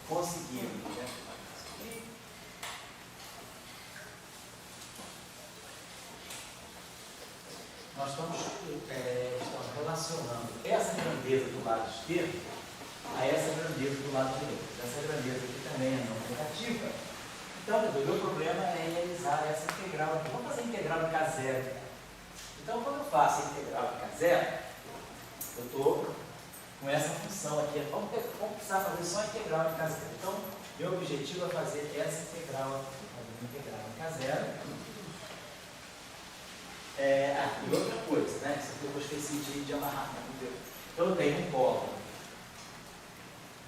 conseguimos, né? Nós estamos relacionando essa grandeza do lado esquerdo a essa grandeza do lado direito. Essa grandeza aqui também é não negativa. Então, o meu problema é realizar essa integral aqui. Vamos fazer a integral de K0. Então, quando eu faço a integral de K0, eu estou com essa função aqui. Vamos precisar fazer só a integral de K0. Então, meu objetivo é fazer essa integral aqui. Fazer uma integral de K0. E outra coisa, né? Isso aqui eu esqueci de amarrar. Então, eu tenho um polo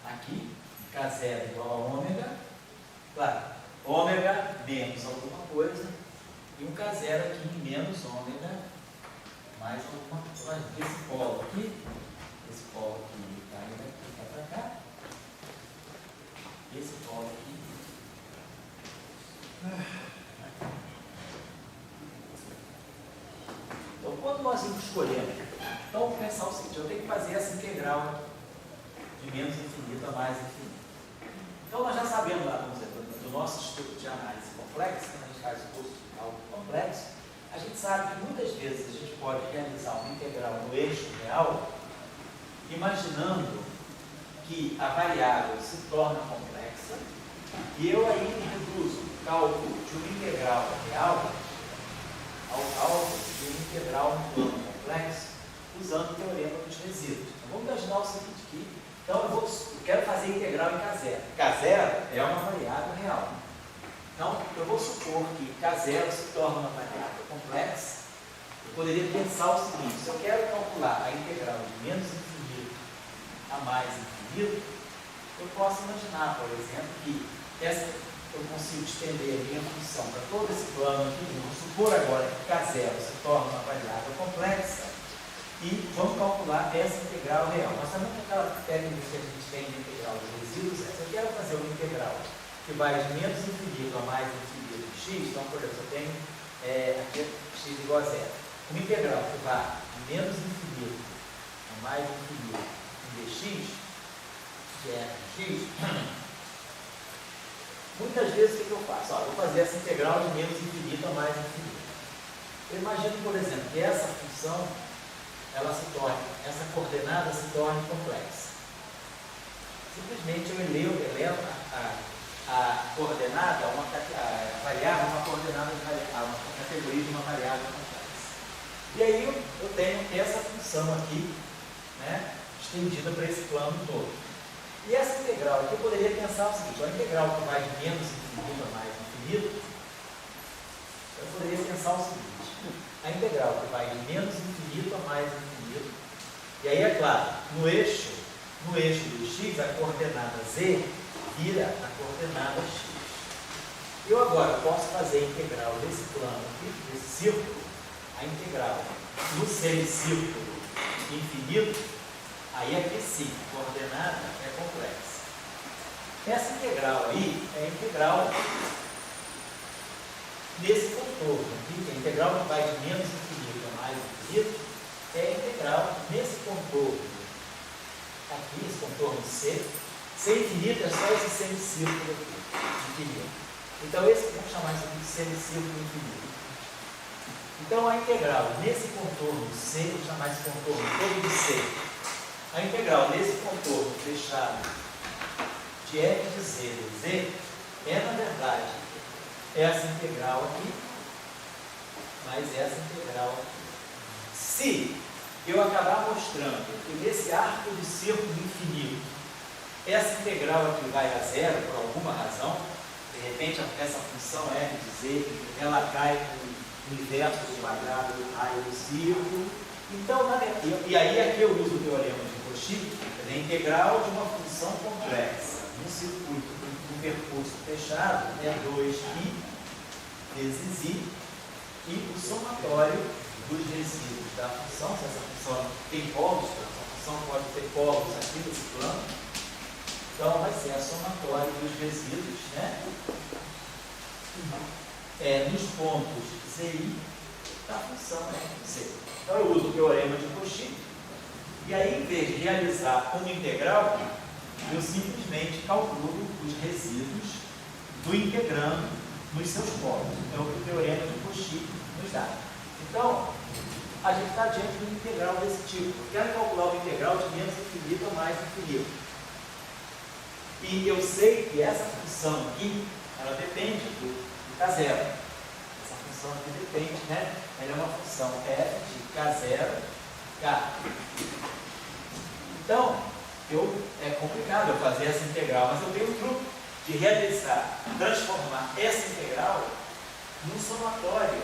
aqui, K0 igual a ômega. Claro, ômega menos alguma coisa. E um K0 aqui menos ômega mais alguma coisa. Esse polo aqui vai daqui para cá. Esse polo aqui. Então, quando nós escolhemos, então vamos pensar o seguinte: eu tenho que fazer essa integral de menos infinito a mais infinito. Então, nós já sabemos lá, vamos dizer, do nosso estudo de análise complexa, quando a gente faz o curso de cálculo complexo, a gente sabe que muitas vezes a gente pode realizar uma integral no eixo real, imaginando que a variável se torna complexa, e eu aí reduzo o cálculo de uma integral real ao cálculo de uma integral no plano complexo, usando o teorema dos resíduos. Então, vamos imaginar o seguinte aqui. Então, eu quero fazer integral em K0. K0 é uma variável real. Então, eu vou supor que K0 se torna uma variável complexa. Eu poderia pensar o seguinte: se eu quero calcular a integral de menos infinito a mais infinito, eu posso imaginar, por exemplo, que eu consigo estender a minha função para todo esse plano aqui. Vamos supor agora que K0 se torna uma variável complexa. E vamos calcular essa integral real. Nós sabemos que aquela técnica que a gente tem de integral de resíduos, se eu quero fazer uma integral que vai de menos infinito a mais infinito de x, então, por exemplo, eu tenho aqui x igual a zero. Uma integral que vai de menos infinito a mais infinito em dx, que é x, muitas vezes o que eu faço? Eu vou fazer essa integral de menos infinito a mais infinito. Eu imagino, por exemplo, que essa função essa coordenada se torne complexa. Simplesmente eu elevo a coordenada, a variável, uma coordenada uma categoria de uma variável complexa. E aí eu tenho essa função aqui, né, estendida para esse plano todo. E essa integral aqui eu poderia pensar o seguinte: a integral que vai de menos infinito a mais infinito, eu poderia pensar o seguinte: a integral que vai de menos infinito a mais infinito, e aí é claro, no eixo do x, a coordenada z vira a coordenada x. Eu agora posso fazer a integral desse plano aqui, desse círculo, a integral no semicírculo infinito, aí aqui sim, a coordenada é complexa. Essa integral aí é a integral nesse contorno aqui, que a integral que vai de menos infinito a mais infinito, é a integral nesse contorno aqui, esse contorno C. C infinito é só esse semicírculo aqui, infinito. Então, vamos chamar isso aqui de semicírculo infinito. Então, a integral nesse contorno C, vou chamar esse contorno todo de C. A integral nesse contorno fechado de f de z de z é, na verdade, essa integral aqui, mais essa integral aqui. Se eu acabar mostrando que nesse arco de círculo infinito, essa integral aqui vai a zero por alguma razão, de repente essa função f de z, ela cai no inverso do quadrado do raio do círculo. Então, e aí aqui eu uso o teorema de Cauchy, a integral de uma função complexa num circuito com percurso fechado é 2i vezes i, e o somatório dos resíduos da função, se essa função tem polos, essa função pode ter polos aqui nesse plano, então vai ser a somatória dos resíduos, né? Nos pontos zi da função c. Então eu uso o teorema de Cauchy, e aí em vez de realizar uma integral, eu simplesmente calculo os resíduos do integrando nos seus polos. É o que o teorema de Cauchy nos dá. Então, a gente está diante de um integral desse tipo. Eu quero calcular o integral de menos infinito a mais infinito. E eu sei que essa função aqui, ela depende do K0. Essa função aqui depende, né? Ela é uma função f de K0, K. Então, é complicado eu fazer essa integral, mas eu tenho um truque de realizar, transformar essa integral num somatório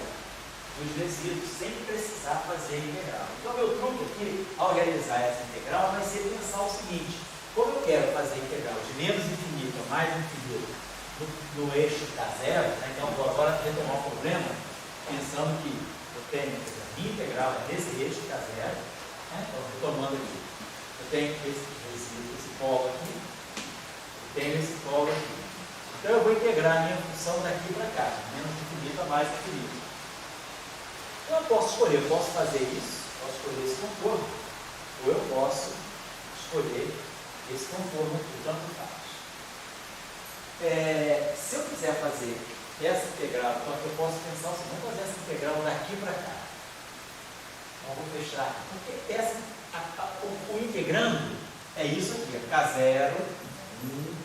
dos resíduos, sem precisar fazer a integral. Então, meu truque aqui, ao realizar essa integral, vai ser pensar o seguinte: como eu quero fazer a integral de menos infinito a mais infinito no eixo K0, né? Então vou agora retomar o problema, pensando que eu tenho a minha integral é nesse eixo K0, né? Então, retomando aqui, eu tenho esse resíduo, esse polo aqui, eu tenho esse polo aqui. Então eu vou integrar a minha função daqui para cá, de menos infinito a mais infinito. Então eu posso escolher, eu posso fazer isso, posso escolher esse contorno, ou eu posso escolher esse contorno aqui, tanto faz. Se eu quiser fazer essa integral, então eu posso pensar assim, vamos fazer essa integral daqui para cá. Então eu vou fechar, porque o integrando é isso aqui, K0, 1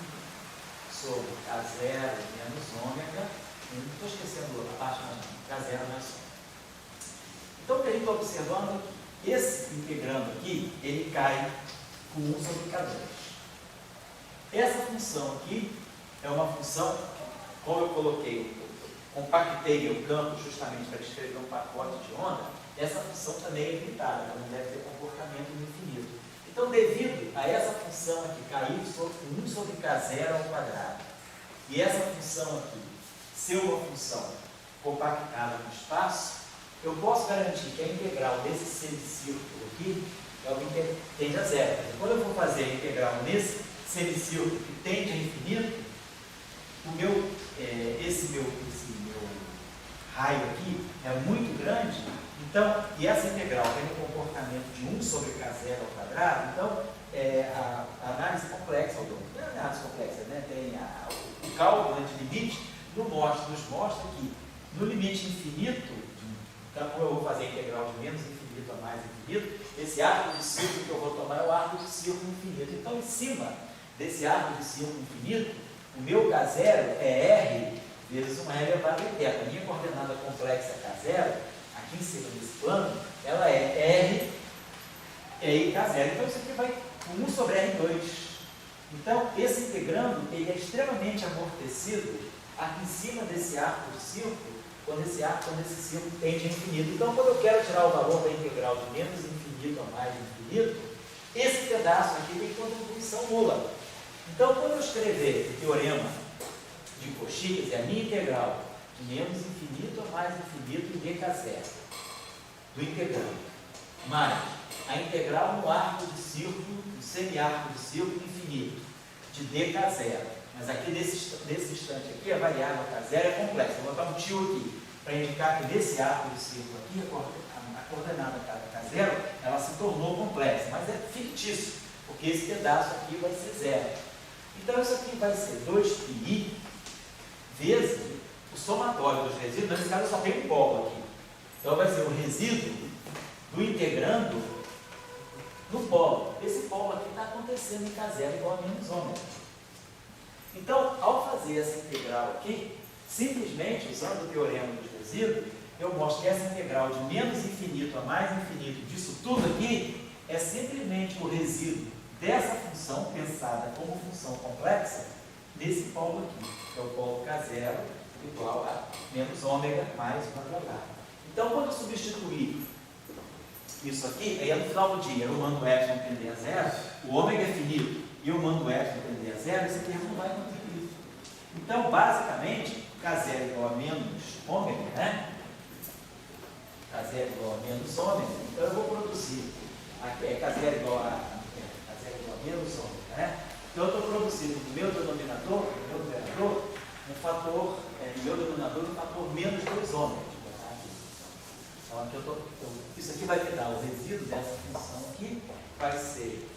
sobre K0 menos ômega, estou esquecendo a parte mais K0 menos ômega. Então o que a gente está observando, esse integrando aqui, ele cai com 1 sobre K2. Essa função aqui é uma função, como eu coloquei, compactei o campo justamente para escrever um pacote de onda, essa função também é limitada, ela não deve ter comportamento no infinito. Então, devido a essa função aqui cair sobre 1 sobre K0 ao quadrado, e essa função aqui ser uma função compactada no espaço, eu posso garantir que a integral desse semicírculo aqui é o que tende a zero. Quando eu for fazer a integral nesse semicírculo que tende a infinito, esse meu raio aqui é muito grande, então, e essa integral tem um comportamento de 1 sobre K0 ao quadrado, então a análise complexa, não é análise complexa, né? Tem o cálculo de limite nos mostra que no limite infinito, então como eu vou fazer a integral de menos infinito a mais infinito, esse arco de círculo que eu vou tomar é o arco de círculo infinito. Então, em cima desse arco de círculo infinito, o meu K0 é R vezes 1 elevado a eterno. A minha coordenada complexa K0, aqui em cima desse plano, ela é R e K0. Então, isso aqui vai 1 sobre R2. Então, esse integrando, ele é extremamente amortecido aqui em cima desse arco de círculo, quando esse círculo tende a infinito. Então, quando eu quero tirar o valor da integral de menos infinito a mais infinito, esse pedaço aqui tem contribuição nula. Então, quando eu escrever o teorema de Cauchy, quer dizer, a minha integral de menos infinito a mais infinito em dk0 do integrando, mais a integral no arco de círculo, no semiarco de círculo infinito, de dk0. Mas aqui, nesse instante aqui, a variável K0 é complexa. Vou botar um tio aqui, para indicar que nesse arco de círculo aqui, a coordenada K0, ela se tornou complexa, mas é fictício, porque esse pedaço aqui vai ser zero. Então, isso aqui vai ser 2πi vezes o somatório dos resíduos. Nesse caso, só tem um polo aqui. Então, vai ser o resíduo do integrando no polo. Esse polo aqui está acontecendo em K0 igual a menos ômega. Então, ao fazer essa integral aqui, simplesmente usando o teorema dos resíduos, eu mostro que essa integral de menos infinito a mais infinito disso tudo aqui é simplesmente o resíduo dessa função pensada como função complexa nesse polo aqui, que é o polo K0 igual a menos ômega mais uma quadrada. Então, quando eu substituir isso aqui, aí no final do dia eu mando epsilon tender a zero, o ômega é finito, e eu mando epsilon tender a zero, esse termo não vai contribuir. Então, basicamente, K0 igual a menos ômega, né? K0 igual a menos ômega, então eu vou produzir K0 igual a menos ômega, né? Então eu estou produzindo no meu denominador, no meu numerador, um fator, no meu denominador, um fator menos 2 ômega. Então aqui isso aqui vai me dar o resíduo dessa função aqui, vai ser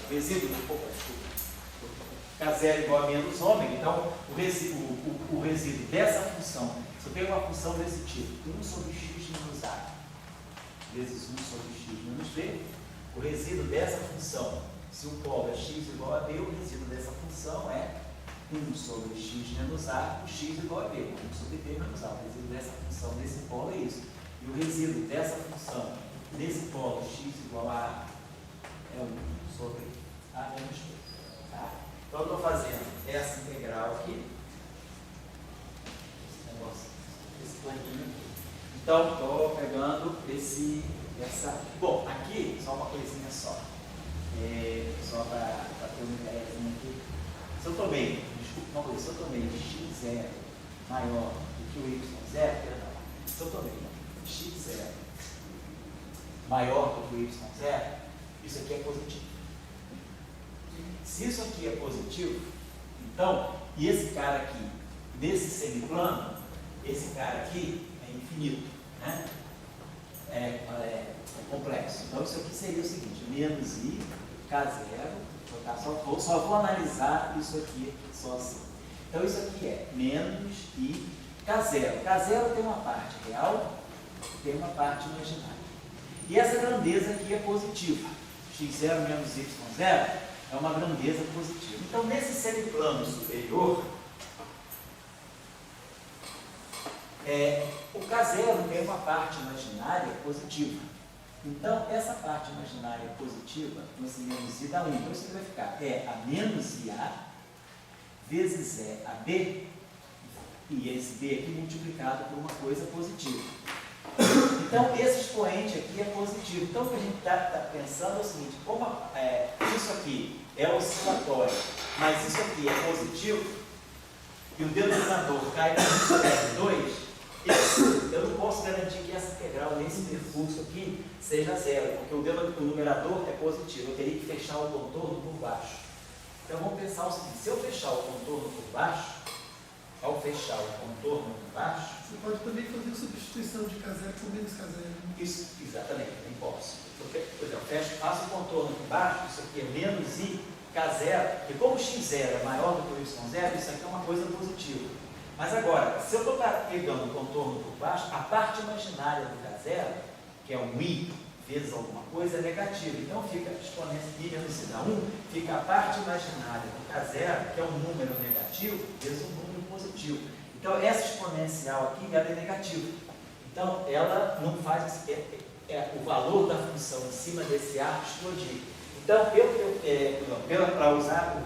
o resíduo K0 é igual a menos ômega, então o resíduo dessa função, se eu tenho uma função desse tipo, 1 sobre x menos a vezes 1 sobre x menos b, o resíduo dessa função, se o polo é x igual a b, o resíduo dessa função é 1 sobre x menos a, o x igual a b, 1 sobre b menos a. O resíduo dessa função desse polo é isso. E o resíduo dessa função desse polo x igual a é 1 sobre a menos b. Tá? Então, eu estou fazendo essa integral aqui, esse planinho aqui. Então, estou pegando essa... Bom, aqui, só uma coisinha só. Só para ter uma ideia aqui. Se eu tomei, desculpa uma coisa, se eu tomei x0 maior do que o y0, perdão, se eu tomei x0 maior do que o y0, isso aqui é positivo. Se isso aqui é positivo, então, e esse cara aqui, nesse semiplano, esse cara aqui é infinito, né? É complexo. Então, isso aqui seria o seguinte, menos i, k0, só vou analisar isso aqui só assim. Então, isso aqui é menos i, k0. K0 tem uma parte real, tem uma parte imaginária. E essa grandeza aqui é positiva. x0 menos y0 é uma grandeza positiva. Então, nesse semiplano superior, o K0 tem uma parte imaginária positiva. Então, essa parte imaginária positiva, esse menos i dá 1. Então, isso aqui vai ficar a menos ia vezes ab, e esse b aqui multiplicado por uma coisa positiva. Então, esse expoente aqui é positivo. Então, o que a gente está pensando é o seguinte, como isso aqui é oscilatório, mas isso aqui é positivo, e o denominador cai no 2, eu não posso garantir que essa integral nesse percurso aqui seja zero, porque o numerador é positivo, eu teria que fechar o contorno por baixo. Então, vamos pensar o seguinte, se eu fechar o contorno por baixo, ao fechar o contorno por baixo... Você pode também fazer substituição de K0 por menos K0. Isso, exatamente, nem posso. Por exemplo, faço o contorno por baixo, isso aqui é menos i, K0, e como x0 é maior do que o y0, isso aqui é uma coisa positiva. Mas agora, se eu estou pegando o contorno por baixo, a parte imaginária do K0, que é um i vezes alguma coisa, é negativa. Então fica exponência i menos i dá 1, fica a parte imaginária do K0, que é um número negativo, vezes um número positivo. Então essa exponencial aqui, ela é negativa. Então ela não faz o valor da função em cima desse arco explodir. Então, para usar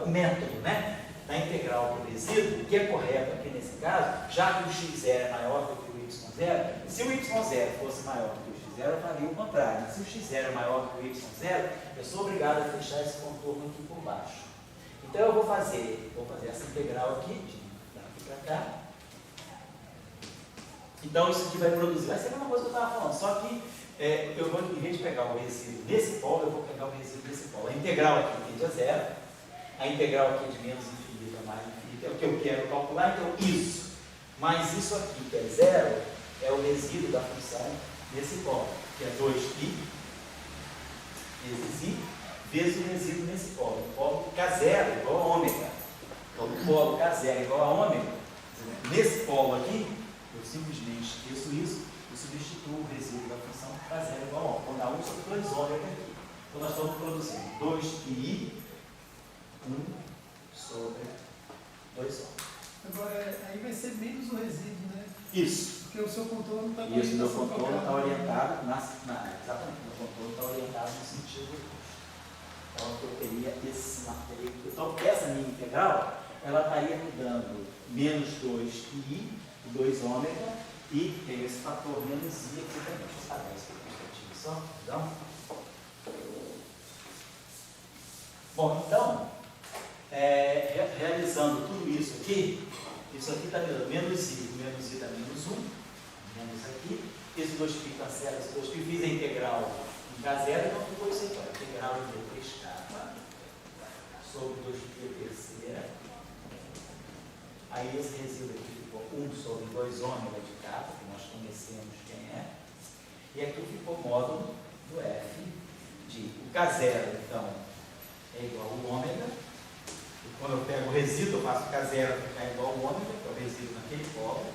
o método, né, da integral do resíduo, o que é correto aqui nesse caso, já que o x0 é maior do que o y0, se o y0 fosse maior do que o x0, eu faria o contrário. Se o x0 é maior do que o y0, eu sou obrigado a fechar esse contorno aqui por baixo. Então eu vou fazer essa integral aqui, daqui para cá. Então isso aqui vai produzir, vai ser a mesma coisa que eu estava falando, só que eu vou, em vez de pegar o resíduo desse polo, eu vou pegar o resíduo desse polo. A integral aqui tende a zero, a integral aqui de menos infinito a mais infinito é o que eu quero calcular, então isso, mais isso aqui que é zero, é o resíduo da função desse polo, que é 2i vezes i, vezes o resíduo nesse polo. O polo K0 igual a ômega. Então, o polo K0 igual a ômega. Nesse polo aqui, eu simplesmente esqueço isso e substituo o resíduo da função K0 igual a ômega. Vou dar 1 sobre 2 ômega aqui. Então, nós estamos produzindo 2i, 1 sobre 2 ômega. Agora, aí vai ser menos o resíduo, né? Isso. Porque o seu contorno está orientado. Isso, meu contorno está orientado, exatamente, meu contorno está orientado no sentido oposto. Então, eu teria então, essa minha integral, ela estaria me dando menos 2i, 2 ômega, e tem esse fator menos i aqui também. Deixa eu saber isso aqui um instantinho só. Então, bom, então, realizando tudo isso aqui está me dando menos i dá menos 1, menos aqui, esse 2π cancela, esse 2π, fiz a integral em K0 e não ficou isso aqui, a integral em 3k sobre 2π terceira, aí esse resíduo aqui ficou 1 sobre 2 ômega de k, porque nós conhecemos quem é, e aqui ficou módulo do K0, então, é igual ao ômega. E quando eu pego o resíduo, eu faço K0 ficar igual ao ômega, que é o resíduo naquele polo,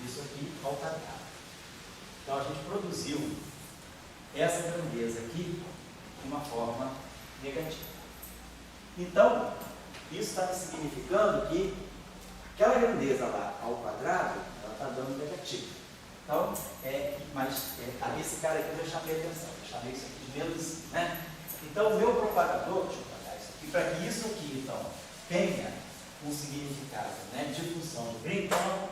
isso aqui ao quadrado. Então, a gente produziu essa grandeza aqui de uma forma negativa. Então, isso está significando que aquela grandeza lá ao quadrado, ela está dando negativo. Então, esse cara aqui eu chamei a atenção, eu chamei isso aqui de menos, né? Então, o meu propagador, deixa eu apagar isso aqui, para que isso aqui, então, tenha um significado, né, de função de Green, então,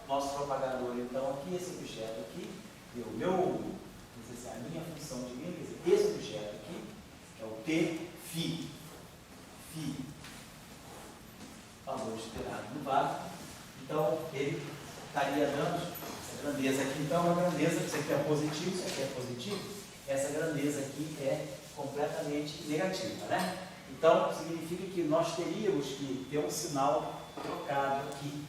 nosso propagador, então, aqui, esse objeto aqui, e o meu, a minha função de Green, quer dizer, esse objeto aqui, que é o T φ, valor esperado no vácuo, então, ele estaria dando essa grandeza aqui, então, uma grandeza, isso aqui é positivo, isso aqui é positivo, essa grandeza aqui é completamente negativa, né? Então, significa que nós teríamos que ter um sinal trocado aqui.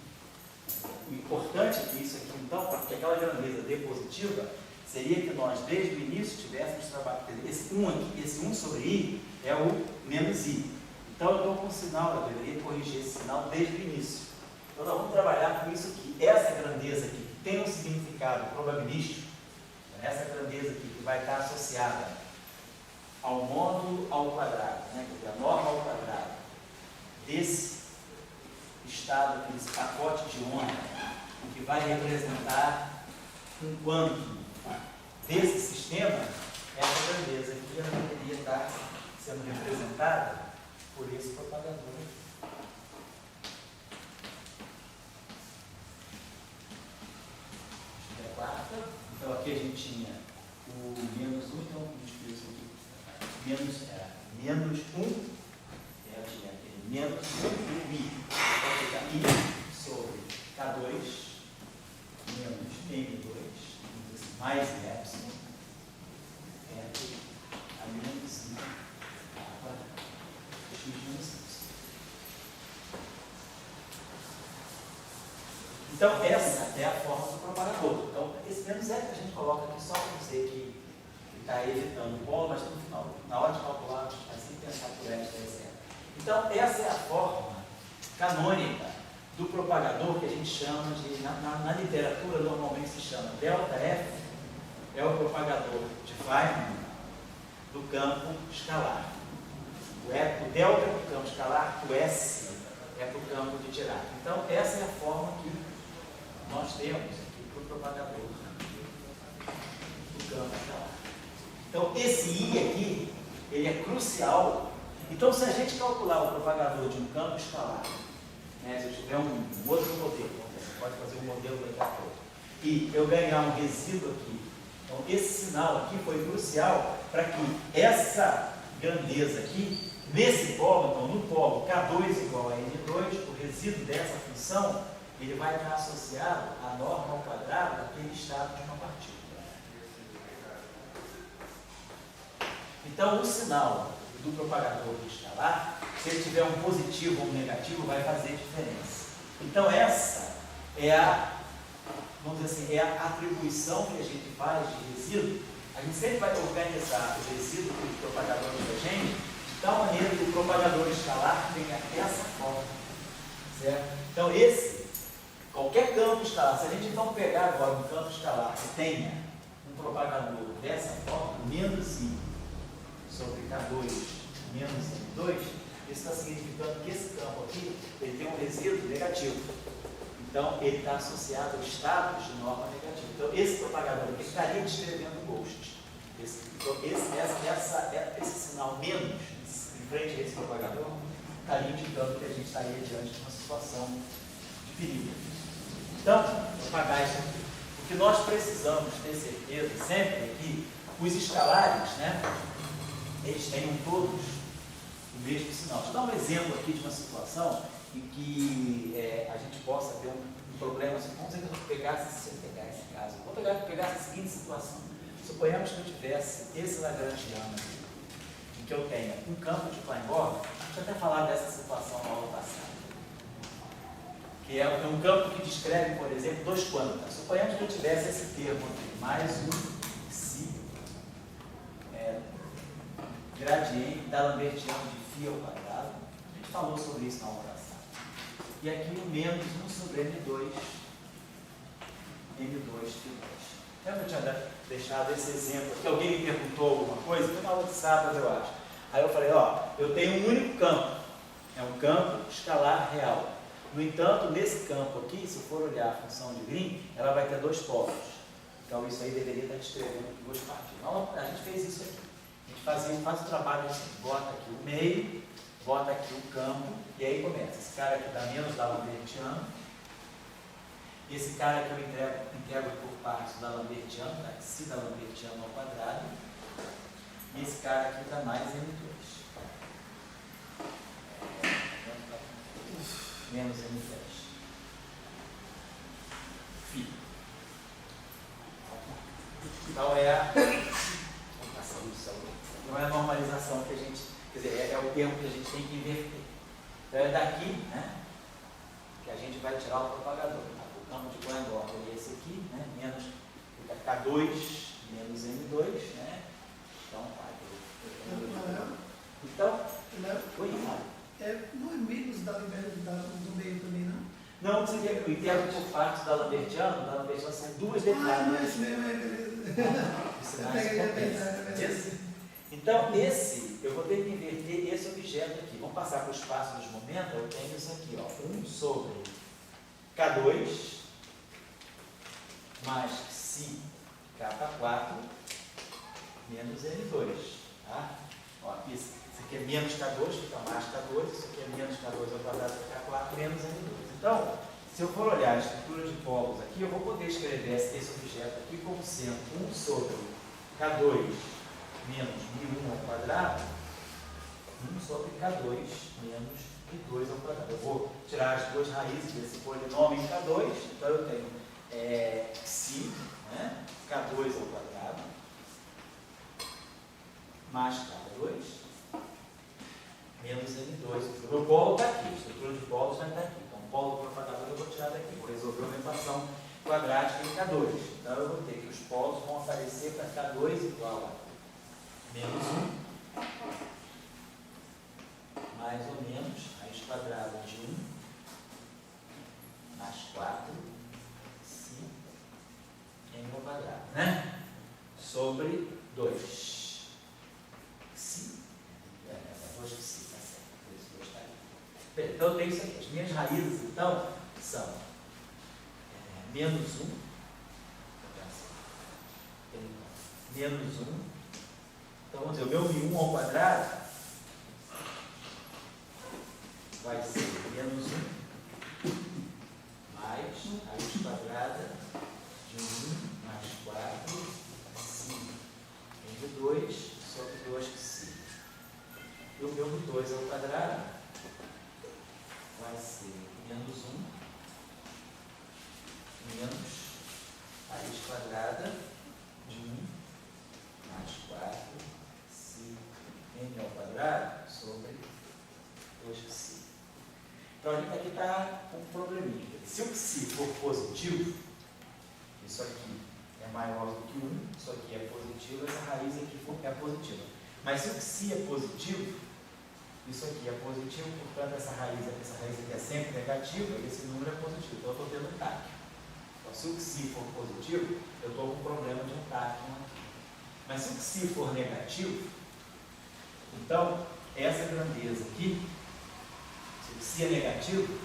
O importante é que isso aqui, então, para que aquela grandeza dê positiva, seria que nós, desde o início, tivéssemos trabalhado. Esse 1 aqui, esse 1 sobre I, é o menos I. Então, eu estou com um sinal, eu deveria corrigir esse sinal desde o início. Então, nós vamos trabalhar com isso aqui. Essa grandeza aqui, que tem um significado probabilístico, essa grandeza aqui, que vai estar associada ao módulo ao quadrado, né? Quer dizer, a norma ao quadrado desse estado aqui, desse pacote de onda, que vai representar um quantum desse sistema, essa grandeza aqui ela deveria estar sendo representada por esse propagador aqui. É a quarta. Então aqui a gente tinha o menos 1, então a gente fez isso aqui. Menos 1, eu tinha aquele menos 1 e I. Então fica I sobre K2 menos M2 mais epsilon a menos I x menos y. Então essa é a forma do propagador. Então esse menos é que a gente coloca aqui só para dizer que está evitando o polo, mas no final, na hora de calcular, a gente vai sempre pensar por esta externa. Então, essa é a forma canônica do propagador que a gente chama de, na literatura, normalmente se chama ΔF, é o propagador de Feynman do campo escalar. O delta é para o campo escalar, o S é para o campo de Dirac. Então, essa é a forma que nós temos aqui para o propagador do campo escalar. Então, esse I aqui, ele é crucial. Então, se a gente calcular o propagador de um campo escalar, né, se eu tiver um outro modelo, você pode fazer um modelo daqui a pouco, e eu ganhar um resíduo aqui, então esse sinal aqui foi crucial para que essa grandeza aqui, nesse polo, então no polo K2 igual a N2, o resíduo dessa função, ele vai estar associado à norma ao quadrado daquele estado de uma partícula. Então, o sinal do propagador de escalar, se ele tiver um positivo ou um negativo, vai fazer diferença. Então, essa é a, vamos dizer assim, é a atribuição que a gente faz de resíduo. A gente sempre vai organizar o resíduo do propagador da gente de tal maneira que o propagador escalar tenha essa forma. Certo? Então, qualquer campo escalar, se a gente então pegar agora um campo escalar que tenha um propagador dessa forma, menos I sobre K2 menos M2, isso está significando que esse campo aqui ele tem um resíduo negativo. Então, ele está associado a estados de norma negativa. Então, esse propagador aqui estaria descrevendo Ghost. Esse sinal menos em frente a esse propagador estaria indicando que a gente estaria diante de uma situação de perigo. Então, vou apagar isso aqui. O que nós precisamos ter certeza sempre é que os escalares, né, eles tenham todos o mesmo sinal. Deixa eu dar um exemplo aqui de uma situação em que a gente possa ter um problema. Assim, vamos dizer que eu pegasse, se eu pegar esse caso, vou pegar a seguinte situação. Suponhamos que eu tivesse esse lagrangiano aqui, em que eu tenha um campo de Klein-Bor. Deixa eu até falar dessa situação na aula passada. Que é um campo que descreve, por exemplo, dois quantas. Suponhamos que eu tivesse esse termo aqui, mais um psi gradiente da Lambertiano de φ ao quadrado. A gente falou sobre isso na aula passada. E aqui o menos 1 sobre M2 φ2. Lembra que eu tinha deixado esse exemplo aqui? Alguém me perguntou alguma coisa? Foi na aula de sábado, eu acho. Aí eu falei, ó, eu tenho um único campo. É um campo escalar real. No entanto, nesse campo aqui, se eu for olhar a função de Green, ela vai ter dois polos. Então isso aí deveria estar descrevendo aqui duas partes. Então, a gente fez isso aqui. A gente faz o trabalho assim, bota aqui o meio, bota aqui o campo, e aí começa. Esse cara aqui dá menos da Lambertiano. E esse cara aqui eu integro por partes da Lambertiano, tá? Psi da Lambertiano ao quadrado. E esse cara aqui dá mais M2. Menos M10. Φ. Então é a não é a normalização que a gente, quer dizer, é o termo que a gente tem que inverter. Então é daqui, né, que a gente vai tirar o propagador. O campo de Cohen-Gordon é esse aqui, né, menos K2 menos M2, né? Então, não é menos do meio também, não? Não, seria o integro por partes da Lambertiano são duas derivadas. Não é isso mesmo, Então, eu vou ter que inverter esse objeto aqui. Vamos passar para o espaço dos momentos. Eu tenho isso aqui, ó, 1 sobre K2 mais Psi K4 menos N2. Tá? Ó, isso aqui é menos K2, fica mais K2. Isso aqui é menos K2 ao quadrado K4 menos N2. Então, se eu for olhar a estrutura de polos aqui, eu vou poder escrever esse objeto aqui como sendo 1 sobre K2 menos μ1 ao quadrado, 1 sobre K2 menos μ2 ao quadrado. Eu vou tirar as duas raízes desse polinômio em K2, então eu tenho Psi, né, K2 ao quadrado, mais K2, menos M2. O meu polo está aqui, a estrutura de polos vai estar aqui. Então, o polo do propagador eu vou tirar daqui, vou resolver uma equação quadrática em K2. Então, eu vou ter que os polos vão aparecer para K2 igual a menos 1, mais ou menos, raiz quadrada de 1, mais 4, Psi, M ao quadrado, né? Sobre 2. Psi, 2 Psi, tá certo, 2 está aí. Bem, então eu tenho isso aqui. As minhas raízes, então, são menos 1, menos 1, então vamos dizer, o meu μ1 ao quadrado vai ser menos 1 mais raiz quadrada de 1 mais 4 Psi de 2 sobre 2 Psi. E o meu 2 ao quadrado vai ser menos 1 menos raiz quadrada de 1 mais 4 M ao quadrado sobre 2Psi. Então, aqui está um probleminha. Se o Psi for positivo, isso aqui é maior do que 1, isso aqui é positivo, essa raiz aqui é positiva. Mas se o Psi é positivo, isso aqui é positivo, portanto, essa raiz aqui é sempre negativa, e esse número é positivo. Então, eu estou tendo um tachyon. Então, se o Psi for positivo, eu estou com um problema de um tachyon aqui. Mas se o Psi for negativo, então, essa grandeza aqui, se o Psi é negativo,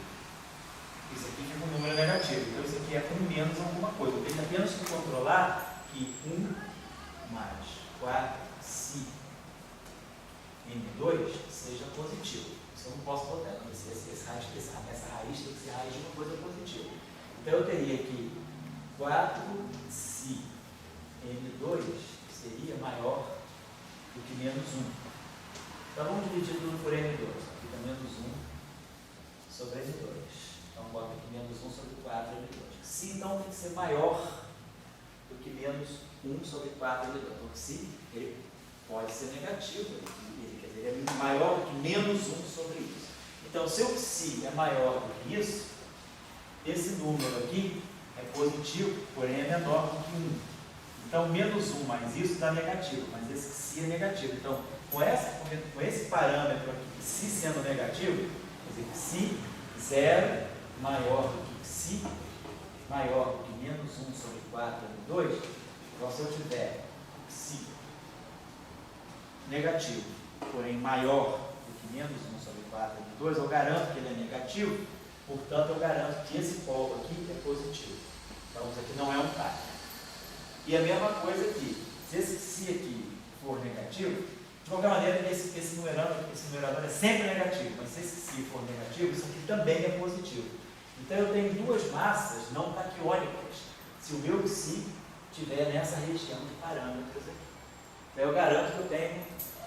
isso aqui fica um número negativo. Então, isso aqui é 1 menos alguma coisa. Eu tenho apenas que controlar que 1 mais 4 Psi M2 seja positivo. Isso eu não posso botar. Essa raiz tem que ser raiz de uma coisa positiva. Então, eu teria que 4 Psi M2 seria maior do que menos 1. Então, vamos dividir tudo por M2. Aqui está menos 1 sobre M2. Então, bota aqui menos 1 sobre 4 M2. Psi, então, tem que ser maior do que menos 1 sobre 4 M2. Então, Psi, ele pode ser negativo. Ele é maior do que menos 1 sobre isso. Então, se o Psi é maior do que isso, esse número aqui é positivo, porém é menor do que 1. Então, menos 1 mais isso dá negativo, mas esse Psi é negativo. Então, com esse parâmetro aqui, psi sendo negativo, quer dizer, psi 0 maior do que psi maior do que menos 1 sobre 4 sobre 2, então se eu tiver psi negativo, porém maior do que menos 1 sobre 4 sobre 2, eu garanto que ele é negativo, portanto eu garanto que esse polo aqui é positivo. Então isso aqui não é um par. E a mesma coisa aqui, se esse psi aqui for negativo, de qualquer maneira esse numerador é sempre negativo, mas se esse psi for negativo, isso aqui também é positivo. Então eu tenho duas massas não taquiônicas, se o meu psi estiver nessa região de parâmetros aqui. Então eu garanto que eu tenho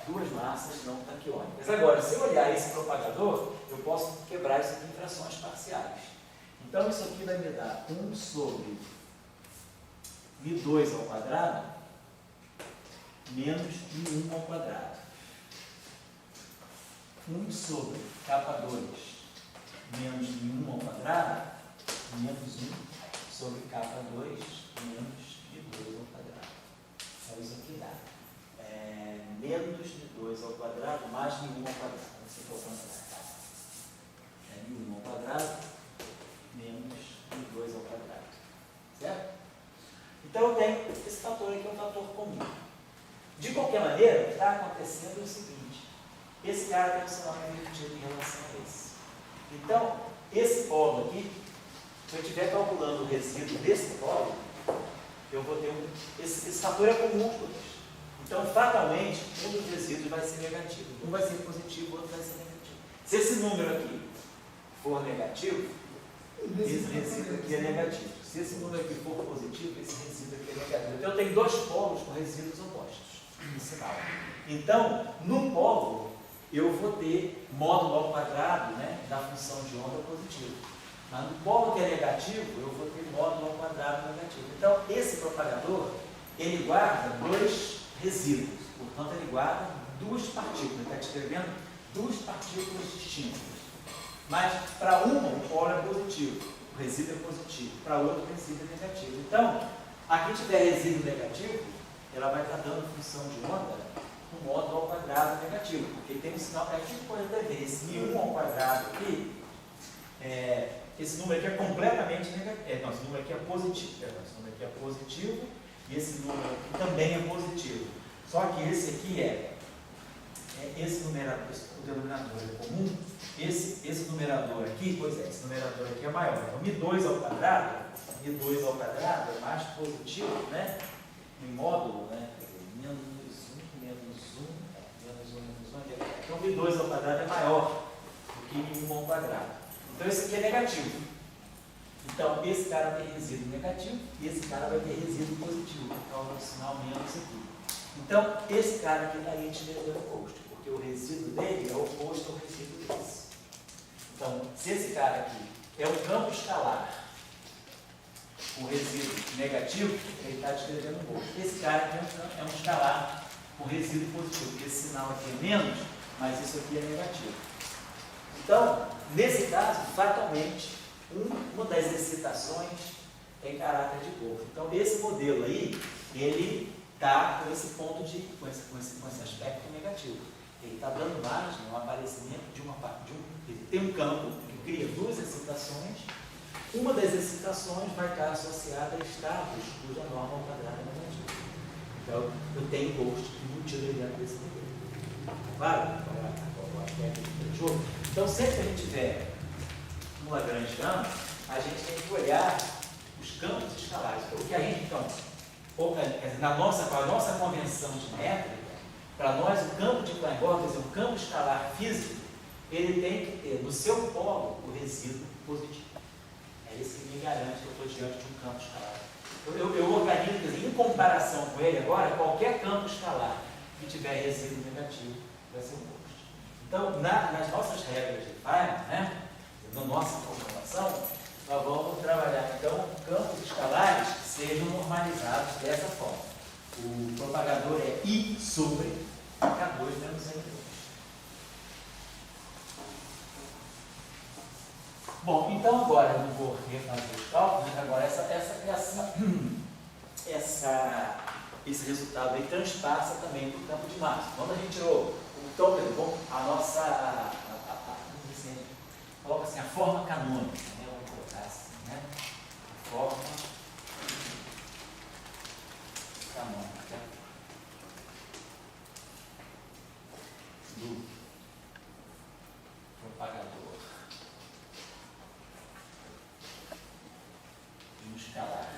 duas massas não taquiônicas. Agora, se eu olhar esse propagador, eu posso quebrar isso aqui em frações parciais. Então isso aqui vai me dar 1 sobre μ2 ao quadrado menos μ1 ao quadrado. 1 sobre K2 menos μ1 ao quadrado menos 1 sobre K2 menos μ2 ao quadrado. Então isso aqui dá menos μ2 ao quadrado mais μ1 ao quadrado. Esse aqui é o contrário. μ1 ao quadrado menos μ2 ao quadrado. Certo? Então eu tenho esse fator aqui, é um fator comum. De qualquer maneira, o que está acontecendo é o seguinte: esse cara tem um sinal invertido em relação a esse. Então, esse polo aqui, se eu estiver calculando o resíduo desse polo, eu vou ter esse fator é comum aos dois. Então, fatalmente, um dos resíduos vai ser negativo. Um vai ser positivo, o outro vai ser negativo. Se esse número aqui for negativo, esse resíduo aqui é negativo. Se esse número aqui for positivo, esse resíduo aqui é negativo. Então, eu tenho dois polos com resíduos opostos no sinal. Então, no polo, eu vou ter módulo ao quadrado, né, da função de onda positivo. Mas no polo que é negativo, eu vou ter módulo ao quadrado negativo. Então, esse propagador, ele guarda dois resíduos. Portanto, ele guarda duas partículas. Ele está descrevendo duas partículas distintas. Mas, para uma, o polo é positivo. O resíduo é positivo. Para outro, o resíduo é negativo. Então, aqui tiver resíduo negativo, ela vai estar dando função de onda com módulo ao quadrado negativo, porque tem um sinal negativo, pode até ver, esse μ1 ao quadrado aqui, esse número aqui é completamente negativo, não, esse número aqui é positivo, esse número aqui é positivo, e esse número aqui também é positivo, só que esse aqui esse numerador, o denominador é comum, esse numerador aqui, pois é, esse numerador aqui é maior, então μ2 ao quadrado é mais positivo, né, em módulo, né, menos 1, então μ2 ao quadrado é maior do que μ1 ao quadrado. Então esse aqui é negativo. Então esse cara tem resíduo negativo e esse cara vai ter resíduo positivo, por causa do sinal menos aqui. Então esse cara aqui está intimamente oposto, porque o resíduo dele é oposto ao resíduo desse. Então, se esse cara aqui é um campo escalar, o resíduo negativo, ele está descrevendo um pouco. Esse cara aqui é um escalar com resíduo positivo, porque esse sinal aqui é menos, mas isso aqui é negativo. Então, nesse caso, fatalmente, uma das excitações tem caráter de corpo. Então, esse modelo aí, ele está com esse ponto com esse aspecto negativo. Ele está dando margem ao aparecimento ele tem um campo que cria duas excitações. Uma das excitações vai estar associada a estados cuja norma ao quadrado é negativa. Então, eu tenho gosto de utilidade dentro desse modelo. Claro? O aspecto do jogo. Então, sempre que a gente tiver um Lagrangiano, a gente tem que olhar os campos escalares. Porque a gente, então, com a nossa convenção de métrica, para nós, o campo de Klein-Bor, quer dizer, o campo escalar físico, ele tem que ter no seu polo o resíduo positivo. É isso que me garante que eu estou diante de um campo escalar. Eu organizo, quer dizer, em comparação com ele agora, qualquer campo escalar que tiver resíduo negativo vai ser um posto. Então, nas nossas regras de Feynman, né, na nossa formulação, nós vamos trabalhar, então, campos escalares que sejam normalizados dessa forma. O propagador é I sobre K2 menos N2. Bom, então agora eu não vou refazer os cálculos, agora essa esse resultado aí transpassa também para o campo de massa. Quando a gente tirou o tom, a nossa, coloca assim, a forma canônica, né? Vamos colocar assim, né? A forma canônica do propagador de um escalar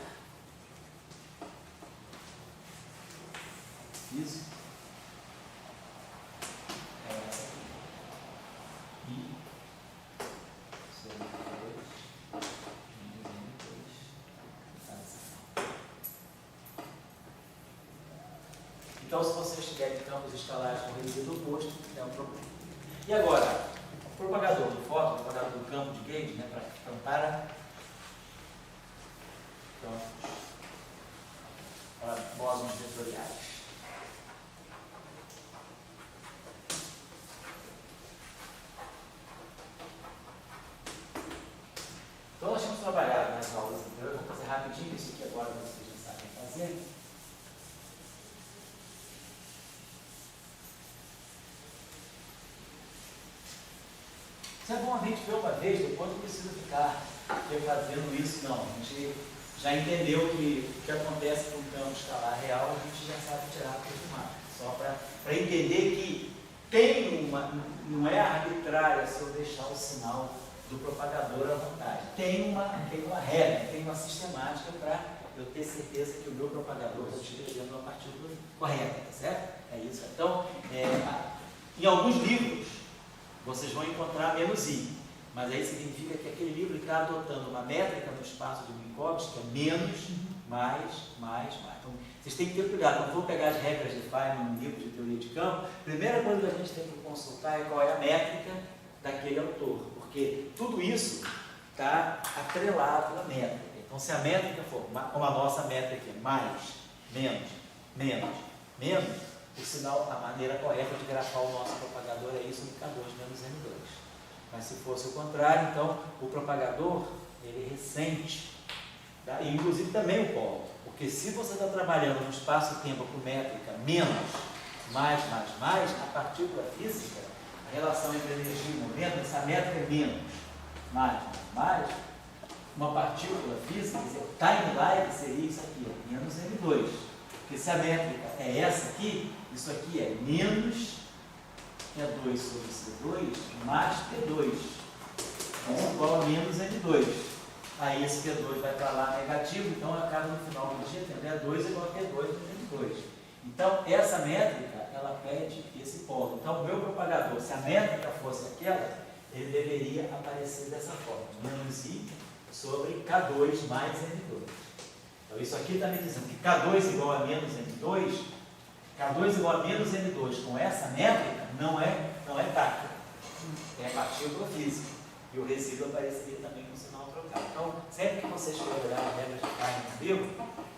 físico é essa aqui. I sobre 2 menos M2 assim. Então, se você estiver em campos escalares com resíduo oposto, é um problema. E agora, o propagador do fóton, o propagador do campo de Gauge, né, para bósons vetoriais. Então, nós tínhamos trabalhado nas aulas anteriores, vou fazer rapidinho isso aqui agora, vocês já sabem fazer. Isso é bom a gente ver uma vez, depois não precisa ficar fazendo isso, não. A gente já entendeu que o que acontece com o campo escalar real, a gente já sabe tirar a coisa de marca. Só para entender que tem não é arbitrária se eu deixar o sinal do propagador à vontade. Tem uma regra, tem uma sistemática para eu ter certeza que o meu propagador está utilizando uma partícula correta, tá certo? É isso. Então, em alguns livros, vocês vão encontrar menos I, mas aí significa que aquele livro está adotando uma métrica no espaço de Minkowski, que é menos, mais. Então, vocês têm que ter cuidado. Quando for pegar as regras de Feynman no livro de teoria de campo, a primeira coisa que a gente tem que consultar é qual é a métrica daquele autor, porque tudo isso está atrelado à métrica. Então, se a métrica for, como a nossa métrica é mais, menos, o sinal, a maneira correta de grafar o nosso propagador é isso, K2 menos M2. Mas se fosse o contrário, então o propagador, ele ressente, tá? E inclusive também o polo, porque se você está trabalhando no espaço-tempo com métrica menos, mais, a partícula física, a relação entre energia e movimento, essa métrica é menos, mais, uma partícula física, o time-lag seria isso aqui, menos M2. Porque se a métrica é essa aqui, isso aqui é menos P2 sobre C2 mais P2. Isso igual a menos M2. Aí esse P2 vai para lá negativo, então acaba no final do dia tendo E2 igual a P2 menos M2. Então essa métrica, ela pede esse polo. Então o meu propagador, se a métrica fosse aquela, ele deveria aparecer dessa forma. Menos I sobre K2 mais M2. Então isso aqui está me dizendo que K2 igual a menos M2, K2 igual a menos M2 com essa métrica não é tática, é partícula física. E o resíduo apareceria também com o sinal trocado. Então, sempre que vocês forem olhar a regra de Feynman no livro,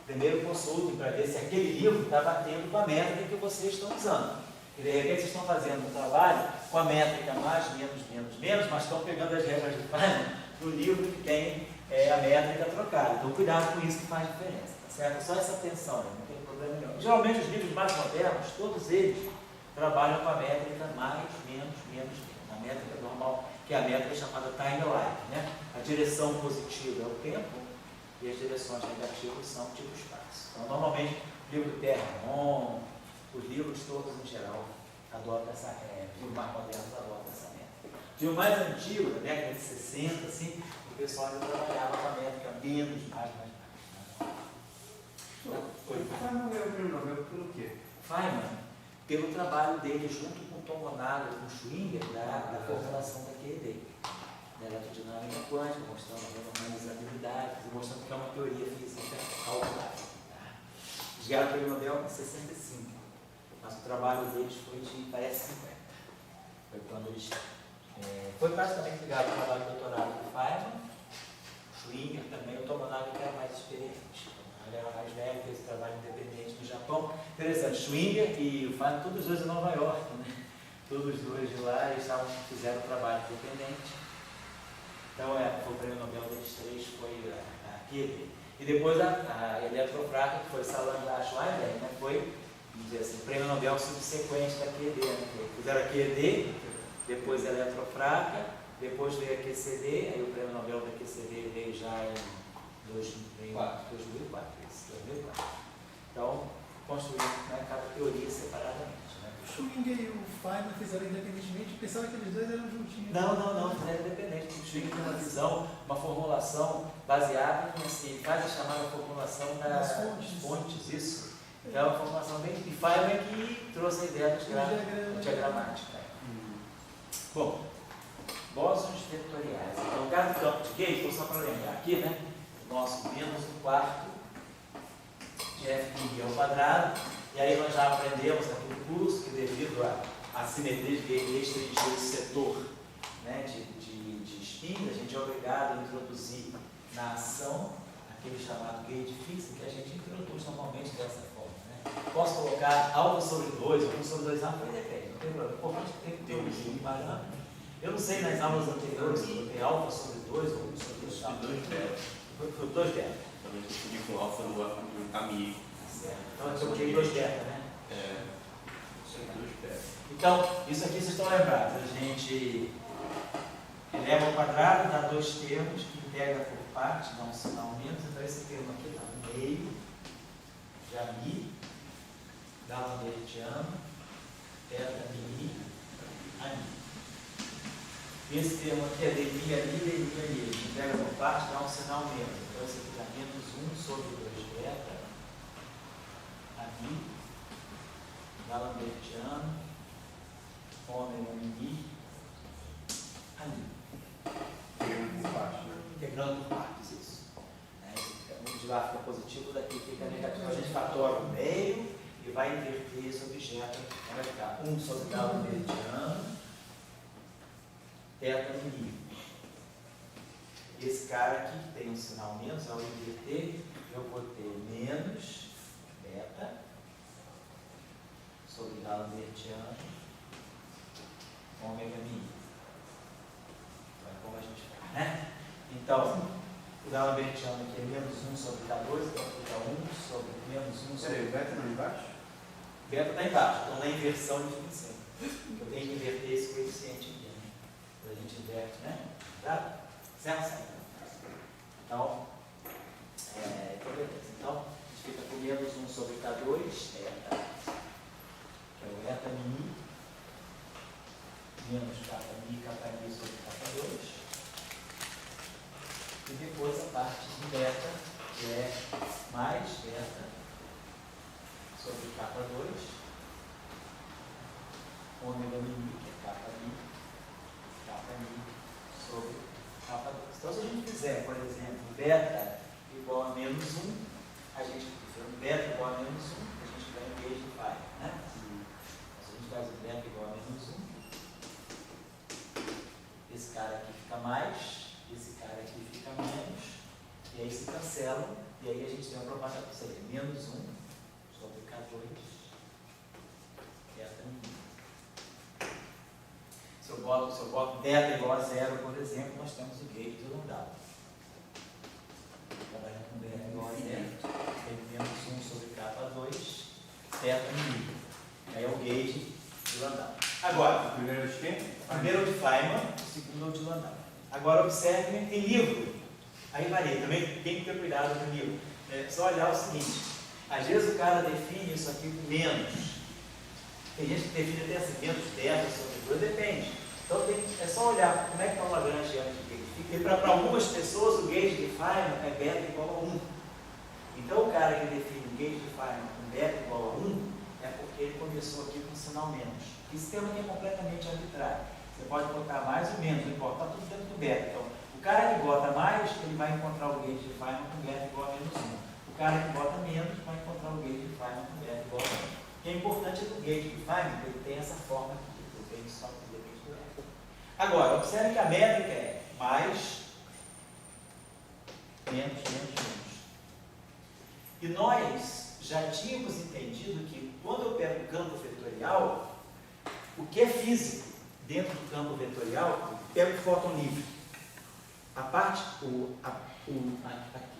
primeiro consultem para ver se aquele livro está batendo com a métrica que vocês estão usando. E de repente vocês estão fazendo um trabalho com a métrica mais, menos, mas estão pegando as regras de Feynman no livro que tem a métrica trocada. Então, cuidado com isso que faz diferença, tá certo? Só essa atenção, não tem problema nenhum. Geralmente, os livros mais modernos, todos eles trabalham com a métrica mais, menos. A métrica normal, que é a métrica chamada time-lag, né? A direção positiva é o tempo e as direções negativas são tipo espaço. Então, normalmente, o livro do Terramon, os livros todos em geral, adotam essa regra. Os mais modernos adotam essa métrica. E o mais antigo, da década de 60, assim, o pessoal ainda trabalhava com a métrica menos, mais. Feynman ganhou o prêmio Nobel pelo quê? Feynman, pelo trabalho dele junto com Tom Monaghan e com Schwinger, da formulação da QED, da eletrodinâmica quântica, mostrando a normalizabilidade, mostrando que é uma teoria física calculável. Tá? Eles ganharam o prêmio Nobel em 65, mas o trabalho deles foi de, parece, 50. Foi quando eles... foi praticamente ligado ao trabalho de doutorado do Feynman, Schwinger também, o Tom Monaghan que era mais experiente. Ele era mais velho, fez trabalho independente no Japão. Interessante, Schwinger e o Feynman, todos os dois em Nova York, né? Todos os dois de lá, eles fizeram trabalho independente. Então, foi o prêmio Nobel deles três, foi a QED. E depois a eletrofraca, que foi Salandar Schweinberg, né, foi, vamos dizer assim, o prêmio Nobel subsequente da QED. Né? Fizeram a QED, depois a eletrofraca, depois veio a QCD, aí o prêmio Nobel da QCD veio já em 2004. Então, construímos, né, cada teoria separadamente. Né? O Schwingen e o Feynman fizeram independentemente, pensava que eles dois eram juntinhos. Não, fizeram independente. O Schwingen tem uma visão, uma formulação baseada em, assim, ele faz a chamada formulação das fontes, isso. Então, é uma formulação bem. E Feynman que trouxe a ideia do diagramática. Né? Bom, bósons vetoriais. Então, cada campo de Gauss, só para lembrar aqui, né? O nosso menos um quarto de F pi ao quadrado. E aí nós já aprendemos aqui no curso que devido à simetria de Gauss restringir o setor, né, de spin, a gente é obrigado a introduzir na ação aquele chamado gauge fixing, que a gente introduz normalmente dessa forma. Né? Posso colocar alfa sobre 2, ou 1 sobre 2 alfa, depende, não tem problema. Por que tem que ter um limite maior? Eu não sei nas aulas anteriores se eu coloquei alfa sobre 2 ou 1 sobre 2 alfa. 2 beta. Foi 2 beta. Também consegui com alfa no caminho. Então eu coloquei 2 beta, né? É. 2 beta. Então, isso aqui vocês estão lembrados. A gente eleva ao quadrado, dá 2 termos, que integra por parte, dá um sinal menos. Então esse termo aqui está no meio, já mi, dá um meridiano, teta, mi, ani. Esse termo aqui é dmi, ali, dmi, ali. A gente integra por parte, dá um sinal menos. Então esse aqui dá menos 1 sobre 2 beta, ani, dá um meridiano, ômega, mi, ani. Integrando por parte, né? Integrando por partes, isso. Né? De lá fica positivo, daqui fica negativo. A gente fatora o meio e vai inverter esse objeto. Então vai ficar 1 sobre Gauss meridiano, teta no mi. Esse cara aqui que tem um sinal menos, ao inverter, eu vou ter menos beta sobre Gauss meridiano, ômega mi. Como a gente faz, né? Então, o Gauss meridiano aqui é menos 1 sobre K2, então fica 1 sobre menos 1 sobre... Peraí, o beta não é embaixo? Beta está embaixo, então na inversão de função. Eu tenho que inverter esse coeficiente aqui, né? A gente inverte, né? Tá? Certo? Então, então beleza. Então, a gente fica com menos 1 sobre K2, eta, que é o eta mi, menos kappa mi sobre K2. E depois a parte de beta, que é mais beta sobre K2, ômega mi, que é kappa mi sobre K2. Então, se a gente fizer, por exemplo, beta igual a menos 1, a gente fizer beta igual a menos 1, a gente ganha o gauge de pi, né? Se a gente faz o beta igual a menos 1, esse cara aqui fica mais, esse cara aqui fica menos, e aí se cancela, e aí a gente tem uma proposta para você, menos 1 sobre K2, beta mi. Se eu boto beta igual a 0, por exemplo, nós temos o gauge de Landau. Trabalhando com beta igual a 0, tem menos 1 sobre K2, beta mi. Aí é o gauge de Landau. Agora, O primeiro de quem? o primeiro é o de Feynman, o segundo é o de Landau. Agora observe, tem livro. Aí varia, também tem que ter cuidado com o livro. É só olhar o seguinte, às vezes o cara define isso aqui com menos. Tem gente que define até assim, menos 10 sobre 2, depende. Então é só olhar como é que está o Lagrange antes do gauge. E para algumas pessoas o gauge de Feynman é beta igual a 1. Então o cara que define o gauge de Feynman com beta igual a 1 é porque ele começou aqui com sinal menos. Esse termo aqui é completamente arbitrário. Você pode botar mais ou menos, não importa, está tudo dentro do beta. Então, o cara que bota mais, ele vai encontrar o gauge de Feynman com beta igual a menos 1. O cara que bota menos vai encontrar o gauge de Feynman com beta igual a 1. O que é importante é que o gauge de Feynman ele tem essa forma aqui, o gauge só depende do beta. Agora, observe que a métrica é mais, menos, menos, menos. E nós já tínhamos entendido que quando eu pego o campo vetorial, o que é físico dentro do campo vetorial, eu pego o fóton livre.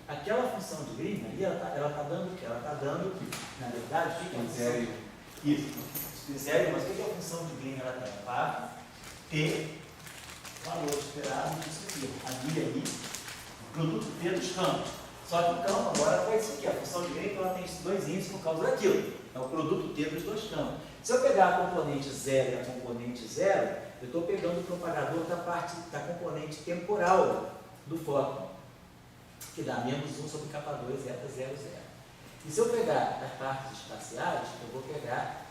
aquela função de Green ali, ela está dando o quê? Ela está dando, na verdade, o que é a função? Isso, zero, mas o que é a função de Green? Ela tem para ter valor esperado disso aqui. Havia ali o produto T dos campos. Só que o campo agora foi isso aqui. A função de Green ela tem esses dois índices por causa daquilo. É o produto T dos dois campos. Se eu pegar a componente 0 e a componente 0, eu estou pegando o propagador da parte da componente temporal do fóton, que dá menos 1 sobre K2 zeta 0, 0. E se eu pegar as partes espaciais, eu vou pegar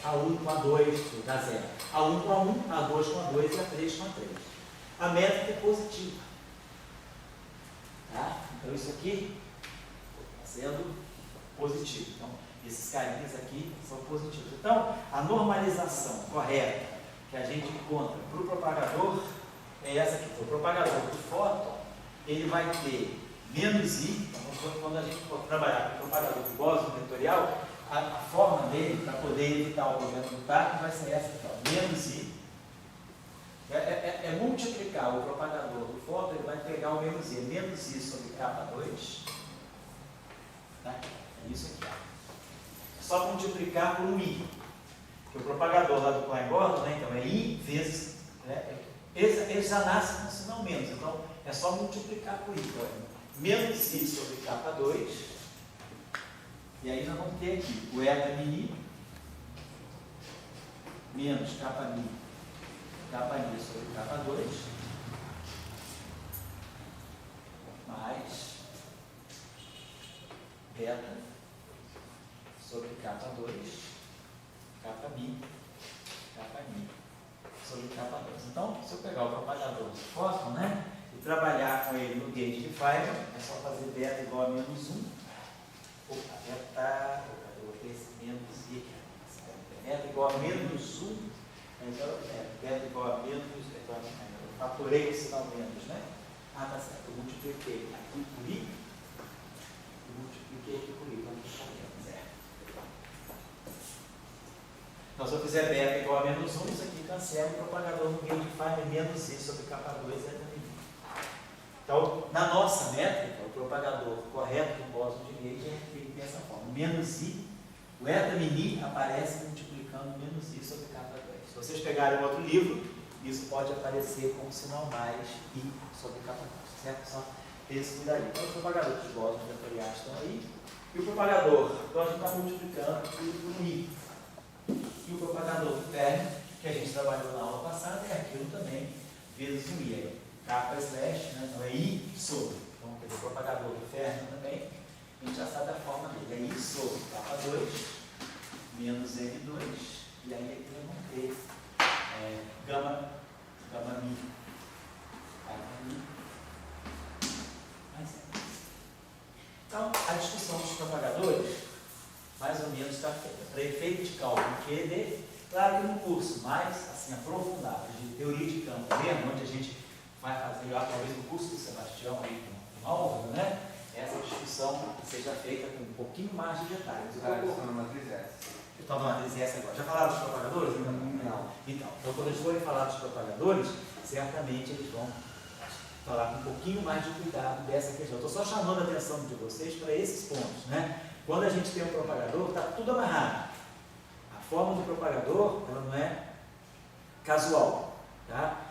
A1 com A2, dá 0. A1 com A1, A2 com A2 e A3 com A3. A métrica é positiva. Tá? Então isso aqui está sendo positivo. Então, esses carinhas aqui são positivos. Então, a normalização correta que a gente encontra para o propagador é essa aqui. O propagador do fóton, ele vai ter menos I, quando a gente for trabalhar com o propagador do bóson vetorial, a forma dele, para poder evitar o problema do TAC, vai ser essa aqui, ó, menos I. É multiplicar o propagador do fóton, ele vai pegar o menos I. Menos I sobre K2. Tá? É isso aqui. Ó. Só multiplicar por um I. Porque o propagador lá do Klein-Gordon, né, então é I vezes. Né, ele já nasce com sinal menos. Então é só multiplicar por I. Então, menos I sobre K2. E aí nós vamos ter aqui o eta mini menos K mini sobre K2 mais beta sobre K2 mi sobre K2. Então, se eu pegar o propagador do fóton, né, e trabalhar com ele no gauge de Feynman, é só fazer beta igual a menos 1. Opa, beta, eu vou ter esse menos I aqui. Beta igual a menos 1. Então, beta igual a menos, eu fatorei o sinal menos, né? Ah, tá certo. Eu multipliquei aqui por I. E multipliquei aqui por I. Então, aqui está menos, é. Então, se eu fizer beta igual a menos 1, isso aqui cancela o propagador no gauge de Feynman menos I sobre K2 é também. Então, na nossa métrica, o propagador correto do bóson de gauge é feito dessa forma. Menos I, o eta mini aparece multiplicando menos I sobre K2. Se vocês pegarem outro livro, isso pode aparecer como sinal mais I sobre K2, certo? Só ter esse cuidado. Então, os propagadores dos bósons vetoriais estão aí. E o propagador, então a gente está multiplicando tudo por I. E o propagador do término, que a gente trabalhou na aula passada, é aquilo também, vezes um I. K slash, né? Então é I sobre. Então, quer dizer, o propagador do ferro também, a gente já sabe a forma dele. É I sobre K2 menos M2. E aí aqui nós vamos ter gama mi. Mais M. Então, a discussão dos propagadores, mais ou menos, está feita. Para efeito de cálculo QED, claro que no curso mais assim, aprofundado de teoria de campo mesmo, onde a gente vai fazer, talvez no curso do Sebastião aí com Álvaro, né? Essa discussão seja feita com um pouquinho mais de detalhes. Eu estou na matriz S. Eu estou na matriz S agora. Já falaram dos propagadores? Não. Então, quando eles forem falar dos propagadores, certamente eles vão falar com um pouquinho mais de cuidado dessa questão. Eu estou só chamando a atenção de vocês para esses pontos, né? Quando a gente tem um propagador, está tudo amarrado. A forma do propagador, ela não é casual, tá?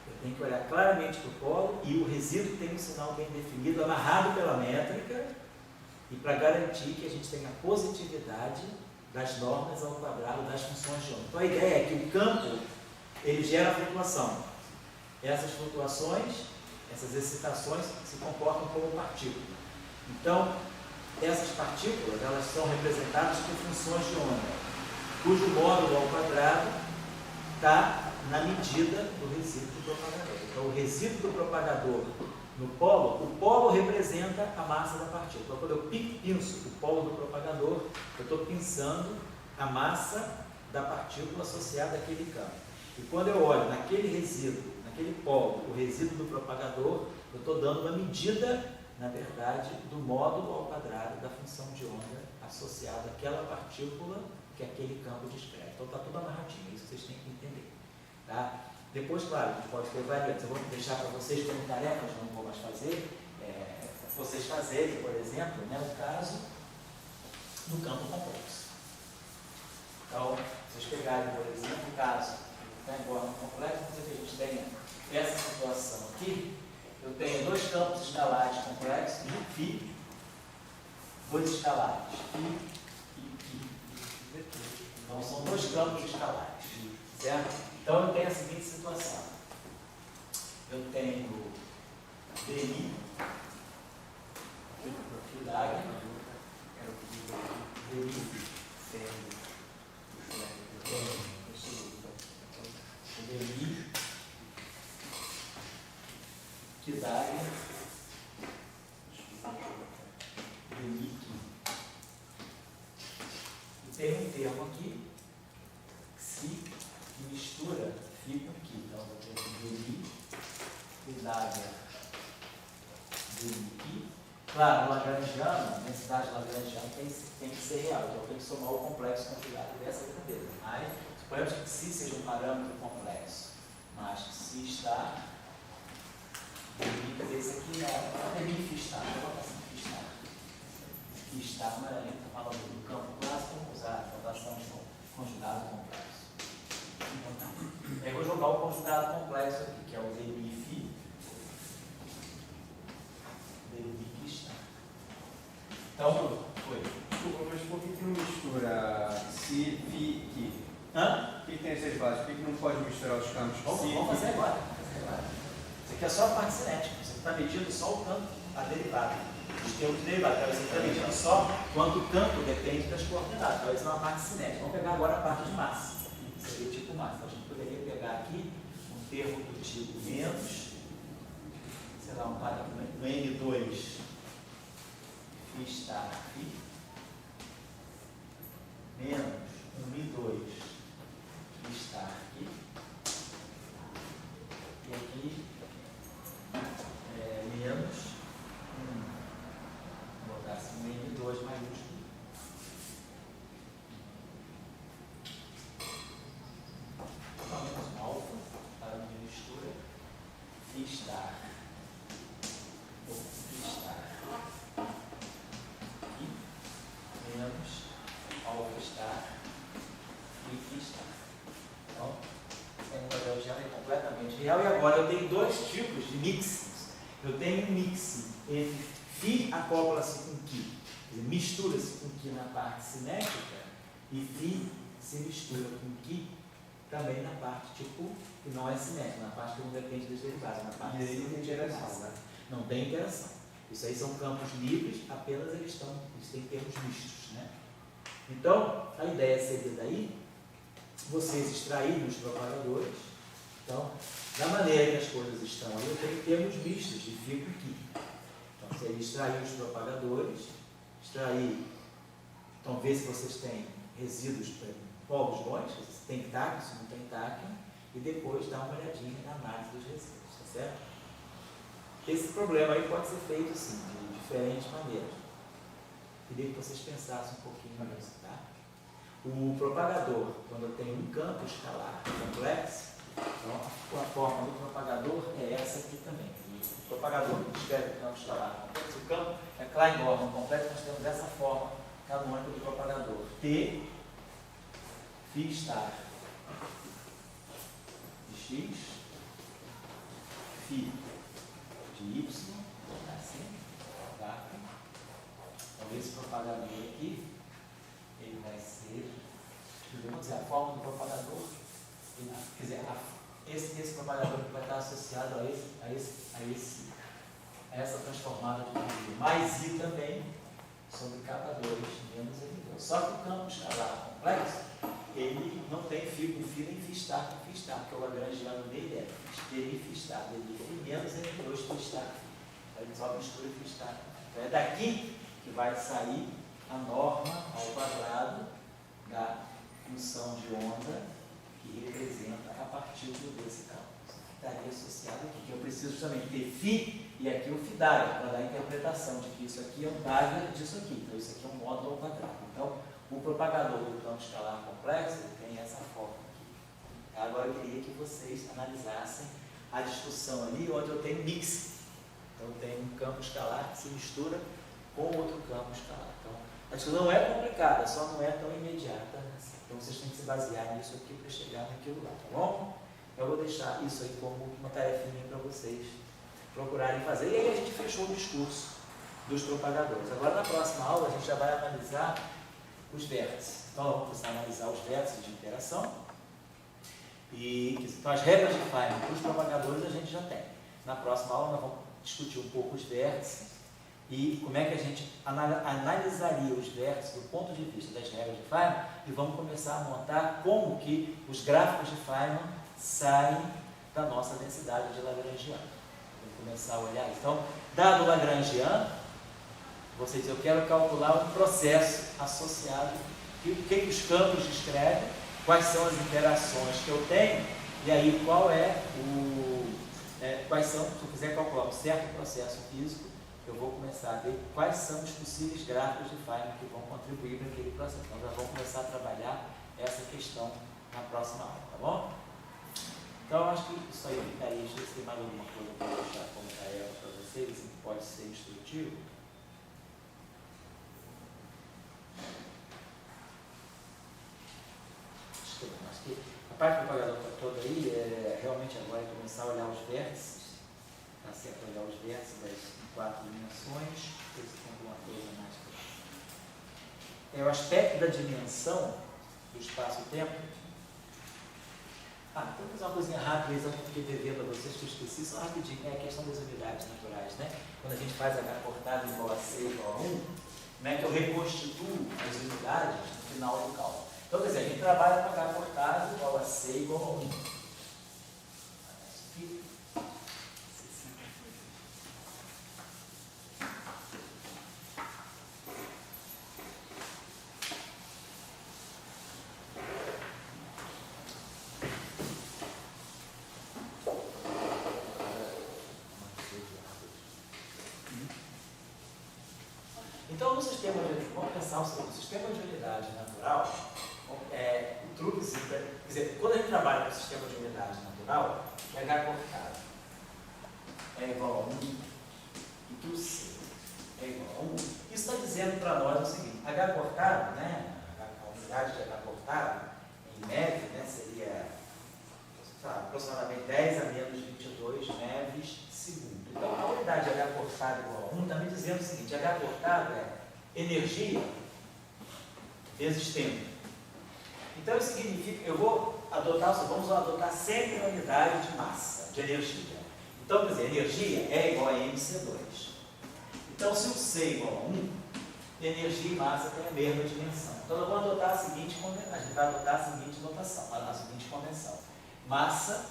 Eu tenho que olhar claramente para o polo e o resíduo tem um sinal bem definido, amarrado pela métrica, e para garantir que a gente tenha positividade das normas ao quadrado das funções de onda. Então a ideia é que o campo ele gera flutuação. Essas flutuações, essas excitações se comportam como partículas. Então, essas partículas elas são representadas por funções de onda, cujo módulo ao quadrado está na medida do resíduo do propagador. Então, o resíduo do propagador no polo, o polo representa a massa da partícula. Então, quando eu pinço o polo do propagador, eu estou pinçando a massa da partícula associada àquele campo. E quando eu olho naquele resíduo, naquele polo, o resíduo do propagador, eu estou dando uma medida, na verdade, do módulo ao quadrado da função de onda associada àquela partícula que aquele campo descreve. Então está tudo amarradinho, isso vocês têm que entender. Tá? Depois, claro, a gente pode ter variantes. Eu vou deixar para vocês como tarefas, não vou mais fazer, vocês fazerem, por exemplo, né, o caso do campo complexo. Então, vocês pegarem, por exemplo, o caso do campo complexo, vamos dizer que a gente tenha essa situação aqui. Eu tenho dois campos escalares complexos, φ, dois escalares, φ e φ. Então, são dois campos escalares, certo? Então, eu tenho a seguinte situação. Eu tenho DI, φ da águia, DI, DI, que dá DI. E tem um termo aqui, xi, que mistura φ com Qi. Então, eu vou ter DI, que dá DI. Claro, o lagrangiano, a densidade lagrangiana tem que ser real, então eu tenho que somar o complexo configurado dessa grandeza. Mas, suponhamos que xi seja um parâmetro complexo, mas que xi está, quer dizer, esse aqui é DI está, eu vou botar assim, que está, mas a gente está falando do campo clássico, vamos usar a notação de conjugado complexo. Aí eu vou jogar o conjugado complexo aqui, que é o DI φ, DI que está. Então, foi. Desculpa, mas por que não mistura si, fi, ki? Hã? Por que tem essas bases? Por que não pode misturar os campos si, Vamos fazer fi? agora. Isso aqui é só a parte cinética. Você está medindo só o campo, a derivada. Os termos de derivada. Então, você está medindo só quanto o campo depende das coordenadas. Então, isso é uma parte cinética. Vamos pegar agora a parte de massa. Seria o tipo massa. Então, a gente poderia pegar aqui um termo do tipo menos, sei lá, um parâmetro no N2 φ está aqui, menos um Mi2 que está aqui, e aqui menos vou botar assim, um N2 maiúsculo, menos um alfa, parâmetro de mistura, φ está, ou φ está aqui, menos alfa está e φ está. Então, essa lagrangiana é completamente real. E agora eu tenho dois tipos de mixes. Eu tenho um mix entre φ acopla-se com Qi, quer dizer, mistura-se com Qi na parte cinética, e φ se mistura com Qi também na parte tipo que não é cinética, na parte que não depende das derivadas, na parte E aí não tem interação, né? Não tem interação. Isso aí são campos livres, apenas eles têm termos mistos, né? Então, a ideia seria daí vocês extraírem os propagadores. Então, da maneira que as coisas estão aí, eu tenho termos mistos de φ com Qi. Então, seria extrair os propagadores, extrair, então ver se vocês têm resíduos, polos bons, se tem táquio, se não tem táquio, e depois dar uma olhadinha na análise dos resíduos, tá certo? Esse problema aí pode ser feito assim, de diferentes maneiras. Queria que vocês pensassem um pouquinho nisso, tá? O propagador, quando eu tenho um campo escalar complexo, então a forma do propagador é essa aqui também. O propagador que escreve o campo escalar complexo, o campo é Klein-Gorman complexo, nós temos essa forma canônica do propagador. T, φ star de x, φ de y, assim, tá? Então esse propagador aqui, ele vai ser, vamos dizer, a forma do propagador, quer dizer, esse propagador que vai estar associado a essa transformada de Fourier, mais I também, sobre K2 menos N2. Só que o campo escalar complexo, ele não tem φ com φ nem φ star com φ star, porque o lagrangiano dele é dele φ star, dele φ menos N2 φ star com φ. Então ele só mistura φ star. Então é daqui que vai sair a norma ao quadrado da função de onda que representa a partícula desse campo. Isso estaria associado aqui, que eu preciso justamente ter φ e aqui o φ Dagger, para dar a interpretação de que isso aqui é um Dagger disso aqui. Então isso aqui é um módulo ao quadrado. Então o propagador do campo escalar complexo ele tem essa forma aqui. Agora eu queria que vocês analisassem a discussão ali onde eu tenho mix. Então eu tenho um campo escalar que se mistura com outro campo escalar. Então a discussão não é complicada, só não é tão imediata. Então vocês têm que se basear nisso aqui para chegar naquilo lá, tá bom? Eu vou deixar isso aí como uma tarefinha para vocês procurarem fazer. E aí a gente fechou o discurso dos propagadores. Agora na próxima aula a gente já vai analisar os vértices. Então vamos começar a analisar os vértices de interação. Então, as regras de Feynman para os propagadores a gente já tem. Na próxima aula nós vamos discutir um pouco os vértices e como é que a gente analisaria os vértices do ponto de vista das regras de Feynman e vamos começar a montar como que os gráficos de Feynman saem da nossa densidade de Lagrangiano. Vamos começar a olhar. Então, dado o Lagrangiano, você diz, eu quero calcular um processo associado, o que os campos descrevem, quais são as interações que eu tenho, e aí quais são, se eu quiser calcular um certo processo físico, eu vou começar a ver quais são os possíveis gráficos de Feynman que vão contribuir para aquele processo. Então já vamos começar a trabalhar essa questão na próxima aula, tá bom? Então eu acho que isso aí ficaria. Deixa eu ver se tem mais alguma coisa para deixar como tarefa para vocês, assim, que pode ser instrutivo. Acho que a parte do propagador toda aí é realmente agora começar a olhar os vértices, tá certo? Olhar os vértices das 4 dimensões. Ver se tem alguma coisa mais. O aspecto da dimensão do espaço-tempo. Então vou fazer uma coisinha rápida, eu fiquei devendo a vocês que eu esqueci, só rapidinho, é a questão das unidades naturais, né? Quando a gente faz H cortado igual a C igual a 1, como é que eu reconstituo as unidades no final do cálculo? Então, quer dizer, a gente trabalha com H cortado igual a C igual a 1. Então, no sistema de, vamos pensar o seguinte, o sistema de unidade natural, o truque, quer dizer, quando a gente trabalha com o sistema de unidade natural, que H cortado é igual a 1 e que o C é igual a 1, isso está dizendo para nós o seguinte, H cortado, né, a unidade de H cortado, em média, né, seria aproximadamente 10 a menos 22 MeV segundo. Então, a unidade de H cortado igual a 1 está me dizendo o seguinte, H cortado é energia vezes tempo. Então, isso significa, vamos adotar sempre a unidade de massa, de energia. Então, quer dizer, energia é igual a MC2. Então, se o C é igual a 1, energia e massa têm a mesma dimensão. Então, nós vamos adotar a seguinte notação, a seguinte convenção. Massa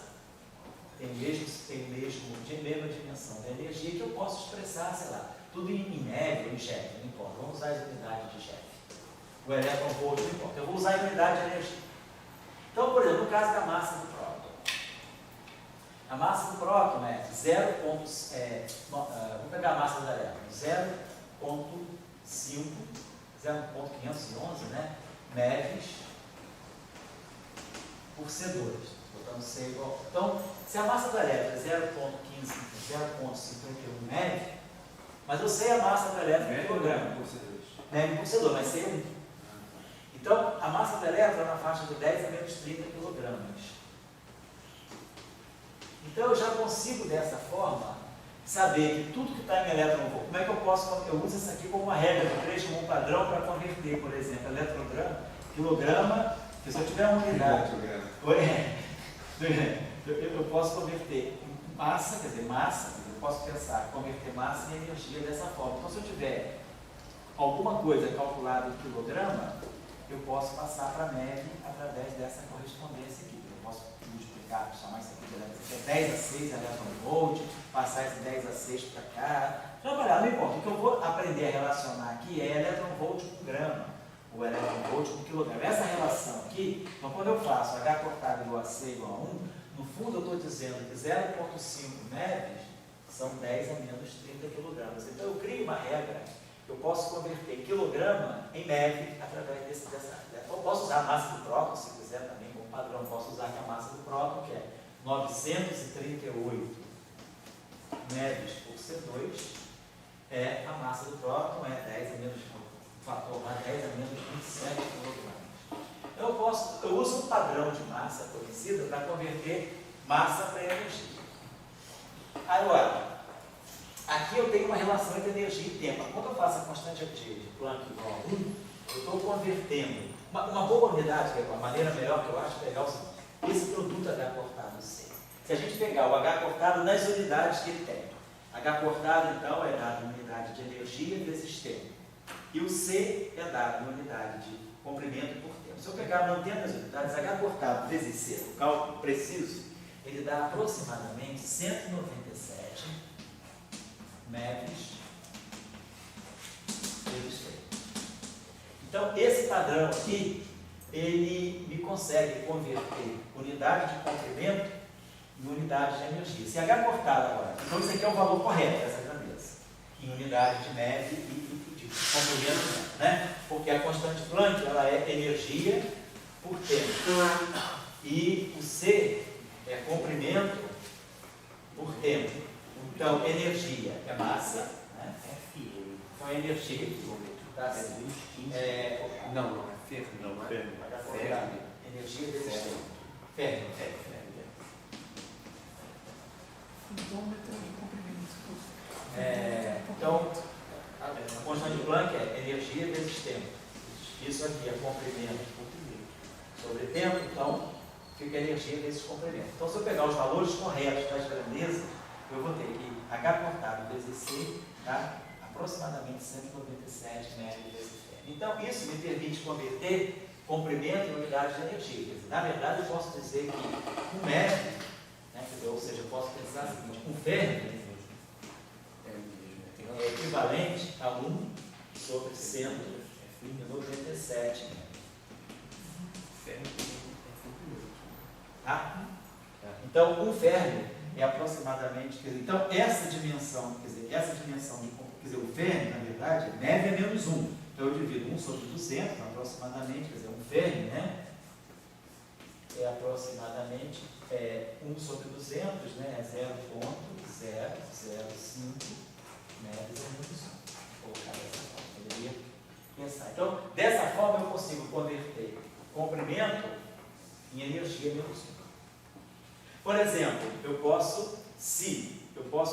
tem a mesma dimensão da energia que eu posso expressar, sei lá, tudo em MeV ou em GeV, não importa. Vamos usar as unidades de GeV. O elétron volt não importa. Eu vou usar a unidade de energia. Então, por exemplo, no caso da massa do próton. A massa do próton é 0,5, vamos pegar a massa do elétron, 0,511, né, MeVs por C2. Botando C igual. Então, se a massa do elétron é 0,51 MeV, mas eu sei a massa do elétron em quilograma. MeV por C2, mas sei 1. Então, a massa do elétron é na faixa de 10 a menos 30 kg. Então, eu já consigo, dessa forma, saber que tudo que está em elétron volt, como é que eu uso isso aqui como uma regra de 3 como um padrão para converter, por exemplo, eletrograma, quilograma, se eu tiver uma unidade, eu posso converter massa, eu posso pensar, converter massa em energia dessa forma. Então, se eu tiver alguma coisa calculada em quilograma, eu posso passar para MeV através dessa correspondência aqui. Eu posso multiplicar, chamar isso aqui de 10 a 6 elétron volt, passar esse 10 a 6 para cá. Trabalhar, não importa. O que eu vou aprender a relacionar aqui é elétron volt com grama, ou elétron volt com quilograma. Essa relação aqui, então quando eu faço H cortado igual a C igual a 1, no fundo eu estou dizendo que 0,5 MeV são 10 a menos 30 kg. Então eu crio uma regra. Eu posso converter quilograma em MeV através dessa. Eu posso usar a massa do próton, se quiser também, como padrão, posso usar aqui a massa do próton, que é 938 MeV por C2, a massa do próton é 10 a menos, o fator lá 10 a menos 27 kg. Eu uso um padrão de massa conhecido para converter massa para energia. Agora, aqui eu tenho uma relação entre energia e tempo. Quando eu faço a constante de Planck igual a 1, eu estou convertendo. Uma boa unidade, que é uma maneira melhor que eu acho pegar o seguinte: esse produto H cortado C. Se a gente pegar o H cortado nas unidades que ele tem, H cortado então é dado em unidade de energia vezes tempo. E o C é dado em unidade de comprimento por tempo. Se eu pegar mantendo as unidades, H cortado vezes C, o cálculo preciso, ele dá aproximadamente 197 MeV vezes tempo. Então, esse padrão aqui, ele me consegue converter unidade de comprimento em unidade de energia. Se H cortado agora, então isso aqui é o valor correto dessa grandeza, em unidade de MeV e de comprimento, né? Porque a constante Planck, ela é energia por tempo. E o C é comprimento por tempo. Então, energia é massa, né? Então, energia, tá? Não, é ferro. Não, ferro. Energia vezes tempo. Ferro. Então, metade de comprimento. Então, a constante de Planck é energia vezes tempo. Isso aqui é comprimento sobre tempo, então fica energia vezes comprimento. Então, se eu pegar os valores corretos das grandezas, eu vou ter que H cortado vezes C dá aproximadamente 197 MeV vezes tempo. Então, isso me permite converter comprimento em unidade de energia. Quer dizer, na verdade, eu posso dizer que um MeV, né, ou seja, eu posso pensar o seguinte: um ferro é equivalente a 1 sobre 197 MeV. Tá? Então, um fermi é aproximadamente, quer dizer, então essa dimensão, o fermi, na verdade, MeV é menos 1. Então eu divido 1 sobre 200, aproximadamente, quer dizer, um fermi, né? É aproximadamente 1 sobre 200, né? É 0,005 MeV é menos 1. Vou colocar dessa forma, poderia pensar. Então, dessa forma eu consigo converter comprimento em energia menos 1. Por exemplo, eu posso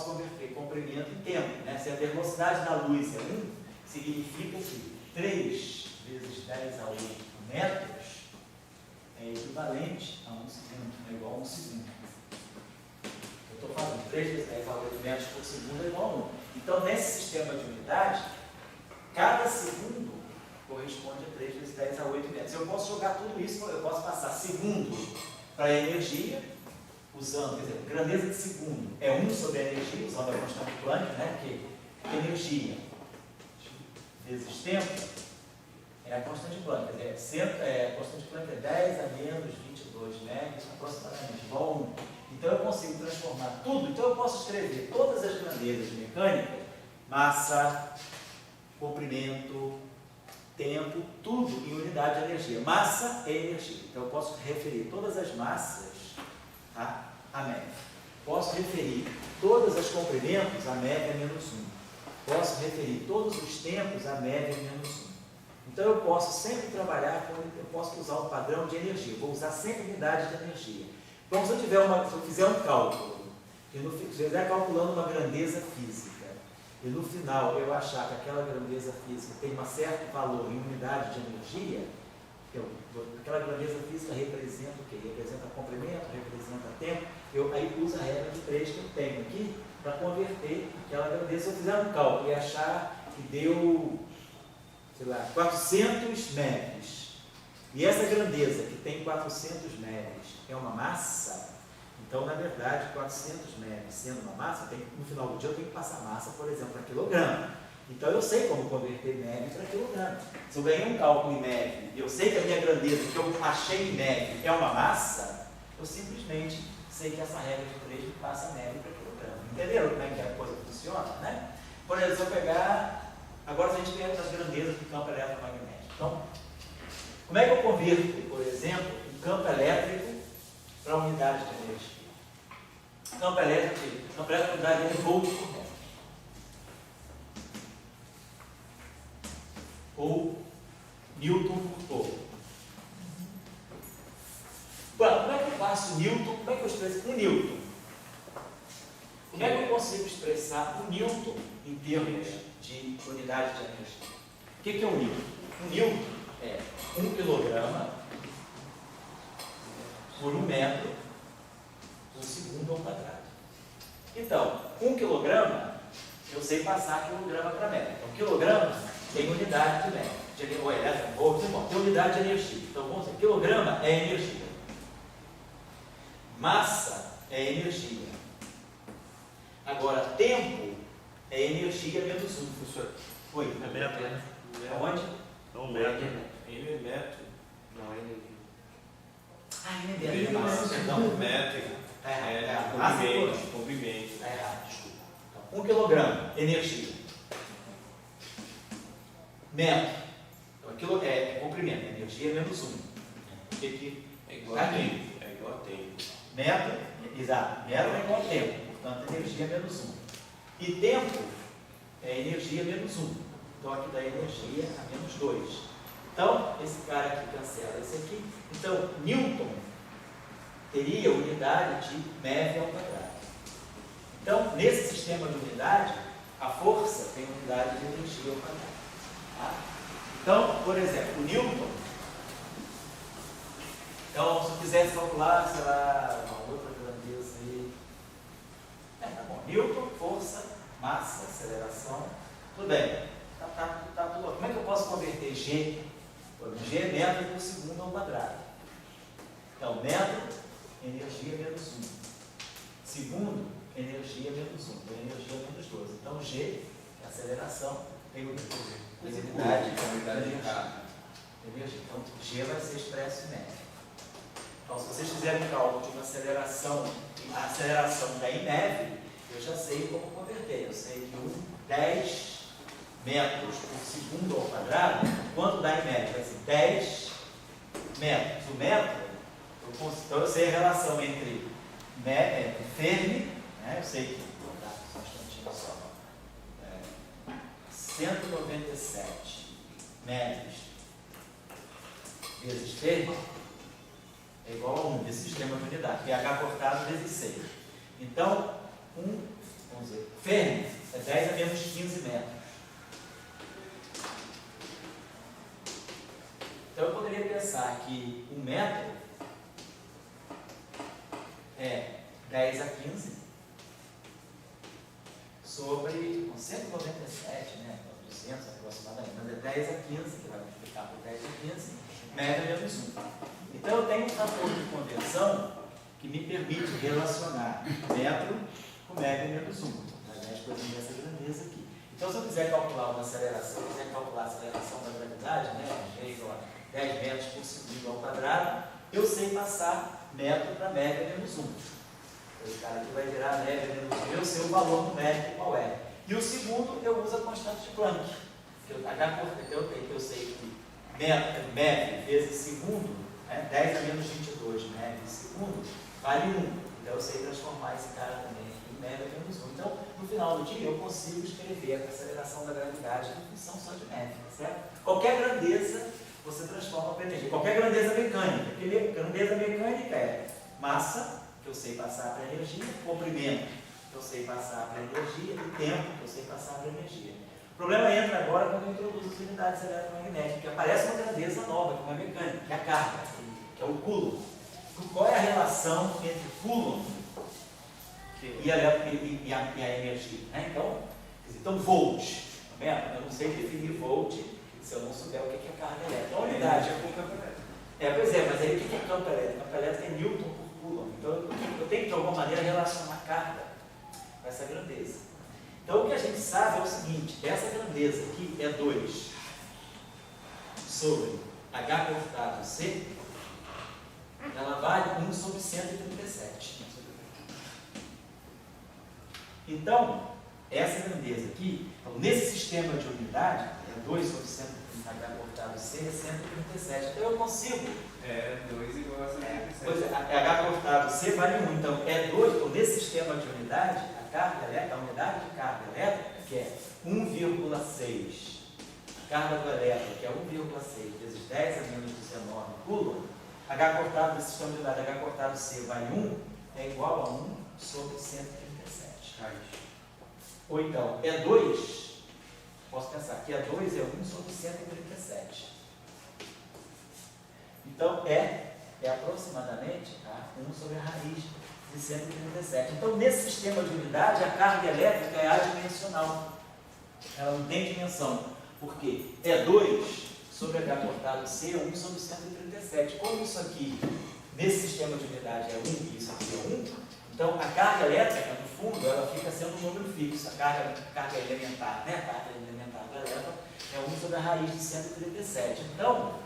converter comprimento em tempo, né? Se a velocidade da luz é 1, significa que 3 vezes 10 a 8 metros é equivalente a 1 segundo, é igual a 1 segundo. Eu estou falando 3 vezes 10 a 8 metros por segundo é igual a 1. Então, nesse sistema de unidade, cada segundo corresponde a 3 vezes 10 a 8 metros. Eu posso jogar tudo isso, eu posso passar segundo para a energia, usando, quer dizer, grandeza de segundo é 1 sobre a energia, usando a constante Planck, né? Porque energia vezes tempo é a constante Planck, quer dizer, a constante Planck é 10 a menos 22 MeV, aproximadamente, igual a 1. Então eu consigo transformar tudo, então eu posso escrever todas as grandezas de mecânica, massa, comprimento, tempo, tudo em unidade de energia. Massa é energia. Então eu posso referir todas as massas a MeV. Posso referir todas as comprimentos a MeV é menos 1. Posso referir todos os tempos a MeV é menos 1. Então eu posso sempre trabalhar com, eu posso usar um padrão de energia. Vou usar sempre unidade de energia. Então se eu fizer um cálculo, se eu estiver calculando uma grandeza física, e no final eu achar que aquela grandeza física tem um certo valor em unidade de energia, aquela grandeza física representa o quê? Representa comprimento, representa tempo. Eu aí uso a regra de 3 que eu tenho aqui para converter aquela grandeza. Se eu fizer um cálculo e achar que deu, sei lá, 400 MeV, e essa grandeza que tem 400 MeV é uma massa, então, na verdade, 400 MeV sendo uma massa, no final do dia eu tenho que passar massa, por exemplo, para quilograma. Então, eu sei como converter MeV para quilograma. Se eu ganhei um cálculo em MeV e eu sei que a minha grandeza que eu achei em MeV é uma massa, eu simplesmente sei que essa regra de 3 me passa MeV para quilograma. Entenderam como é que a coisa funciona, né? Por exemplo, se eu pegar... Agora, a gente vê as grandezas do campo eletromagnético. Então, como é que eu converto, por exemplo, em campo elétrico para a unidade de energia. Campo elétrico é a unidade de volt por metro. Ou Newton por torre. Bom, como é que eu faço Newton? Como é que eu expresso um Newton? Como é que eu consigo expressar o Newton em termos de unidade de energia? O que é um Newton? Um Newton é 1 quilograma por 1 metro por segundo ao quadrado. Então, 1 quilograma, eu sei passar quilograma para metro. Então, quilograma tem unidade de metro. Tem unidade de energia. Então, vamos dizer, quilograma é energia. Massa é energia. Agora, tempo é energia menos 1. Professor, Oi. é metro, né? Aonde? Não, metro. Ele é metro. Não, ele Ele é massa. Perdão. metro. Comprimento. Está errado, desculpa. Então, 1 quilograma, energia. Metro. Então, aquilo é comprimento, energia menos 1. O que É igual a tempo. É igual a tempo. Metro, exato. Metro é igual a tempo. Portanto, energia menos 1. E tempo é energia menos 1. Então, aqui dá energia a menos 2. Então, esse cara aqui cancela esse aqui. Então, Newton teria unidade de MeV ao quadrado. Então, nesse sistema de unidade, a força tem unidade de energia ao quadrado. Tá? Então, por exemplo, o Newton. Então, se eu quisesse calcular, sei lá, uma outra grandeza aí. Tá bom. Newton, força, massa, aceleração. Tudo bem. Tá tudo. Como é que eu posso converter G? G é metro por segundo ao quadrado. Então, metro, energia menos 1. Segundo, energia menos 1. Então, energia menos 2. Então, G, que é a aceleração, tem unidade de carga. Então, G vai ser expresso em metro. Então, se vocês fizerem um cálculo de uma aceleração, a aceleração da MeV, eu já sei como converter. Eu sei que 10 metros por segundo ao quadrado, quanto dá em média? Vai ser 10 metros. O metro, então eu sei a relação entre Fermi, né? Eu sei que, vou dar só um instantinho só, 197 metros vezes Fermi é igual a 1 desse sistema de unidade, que é H cortado vezes 6. Então, vamos dizer, Fermi é 10 a menos 15 metros. Então eu poderia pensar que 1 metro é 10 a 15 sobre 197, né? 400 aproximadamente, mas é 10 a 15, que vai multiplicar por 10 a 15, média menos 1. Então eu tenho um fator de conversão que me permite relacionar metro com média menos 1. As coisas dessa grandeza aqui. Então se eu quiser calcular uma aceleração, se eu quiser calcular a aceleração da gravidade, né? 10 metros por segundo ao quadrado, eu sei passar metro para média menos 1. Esse cara aqui vai virar média menos 1, eu sei o valor numérico qual é. E o segundo, eu uso a constante de Planck. Que eu sei que média vezes segundo, né, 10 a menos 22 média segundo, vale 1. Então eu sei transformar esse cara também aqui em média menos 1. Então, no final do dia, eu consigo escrever a aceleração da gravidade em função só de média, certo? Qualquer grandeza você transforma para energia. Qualquer grandeza mecânica. Porque grandeza mecânica é massa, que eu sei passar para energia, comprimento, que eu sei passar para energia, e tempo, que eu sei passar para energia. O problema entra agora quando eu introduzo as unidades eletromagnéticas, porque aparece uma grandeza nova, que é uma mecânica, que é a carga, que é o Coulomb. Qual é a relação entre Coulomb e a energia? Né? Então, volt. Tá vendo? Eu não sei definir volt se eu não souber o que é carga elétrica. A unidade é por campo elétrico. Pois é, mas aí o que é campo elétrico? Campo elétrico é Newton por Coulomb. Então eu tenho que de alguma maneira relacionar carga com essa grandeza. Então o que a gente sabe é o seguinte: essa grandeza aqui é 2 sobre H cortado C, ela vale 1 sobre 137. Então, essa grandeza aqui, nesse sistema de unidade, 2 sobre 130H cortado C é 137. Então eu consigo. É 2 igual a 137. Pois é, H cortado C vale 1. Então é 2, então nesse sistema de unidade, a carga elétrica, a unidade de carga elétrica, que é 1,6. A carga do elétron, que é 1,6 vezes 10 a menos 19 coulomb, H cortado desse sistema de unidade, H cortado C vale 1, é igual a 1 sobre 137. Ou então, é 2, posso pensar que é 2 é 1 sobre 137. Então, é aproximadamente 1 sobre a raiz de 137. Então, nesse sistema de unidade, a carga elétrica é adimensional. Ela não tem dimensão. Porque é 2 sobre H cortado C, 1 sobre 137. Como isso aqui, nesse sistema de unidade, é 1 e isso aqui é 1, então a carga elétrica, no fundo, ela fica sendo um número fixo. A carga elementar, né? A carga elementar do elétron é 1 sobre a raiz de 137. Então,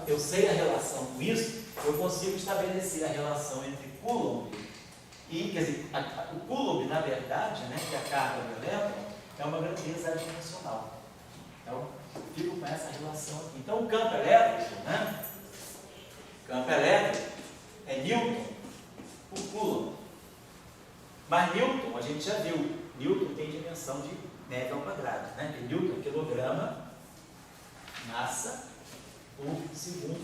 eu sei a relação com isso, eu consigo estabelecer a relação entre Coulomb e, quer dizer, o Coulomb, na verdade, né, que é a carga do elétron, é uma grandeza adimensional. Então, eu fico com essa relação aqui. Então, o campo elétrico, né? Campo elétrico é Newton por Coulomb. Mas Newton, a gente já viu, Newton tem dimensão de metro ao quadrado, né? Porque Newton é quilograma, massa, por segundo.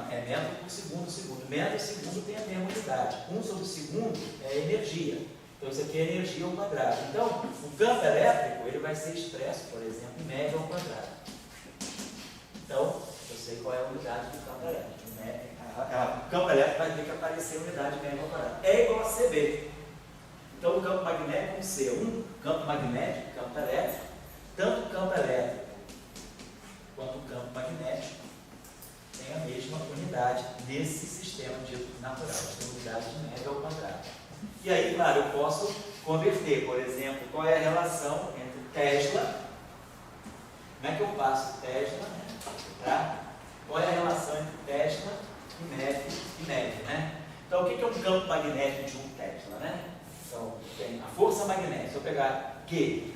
É metro por segundo. Metro e segundo tem a mesma unidade. 1 sobre segundo é energia. Então, isso aqui é energia ao quadrado. Então, o campo elétrico ele vai ser expresso, por exemplo, em média ao quadrado. Então, eu sei qual é a unidade do campo elétrico. O campo elétrico vai ter que aparecer a unidade de média ao quadrado. É igual a CB. Então, o campo magnético é um C1, campo magnético, campo elétrico. Tanto o campo elétrico quanto o campo magnético tem a mesma unidade nesse sistema dito natural. Tem unidade de média ao quadrado. E aí, claro, eu posso converter, por exemplo, qual é a relação entre Tesla, como é que eu passo Tesla, tá? Qual é a relação entre Tesla e média, né? Então, o que é um campo magnético de um Tesla, né? Então, tem a força magnética. Se eu pegar Q,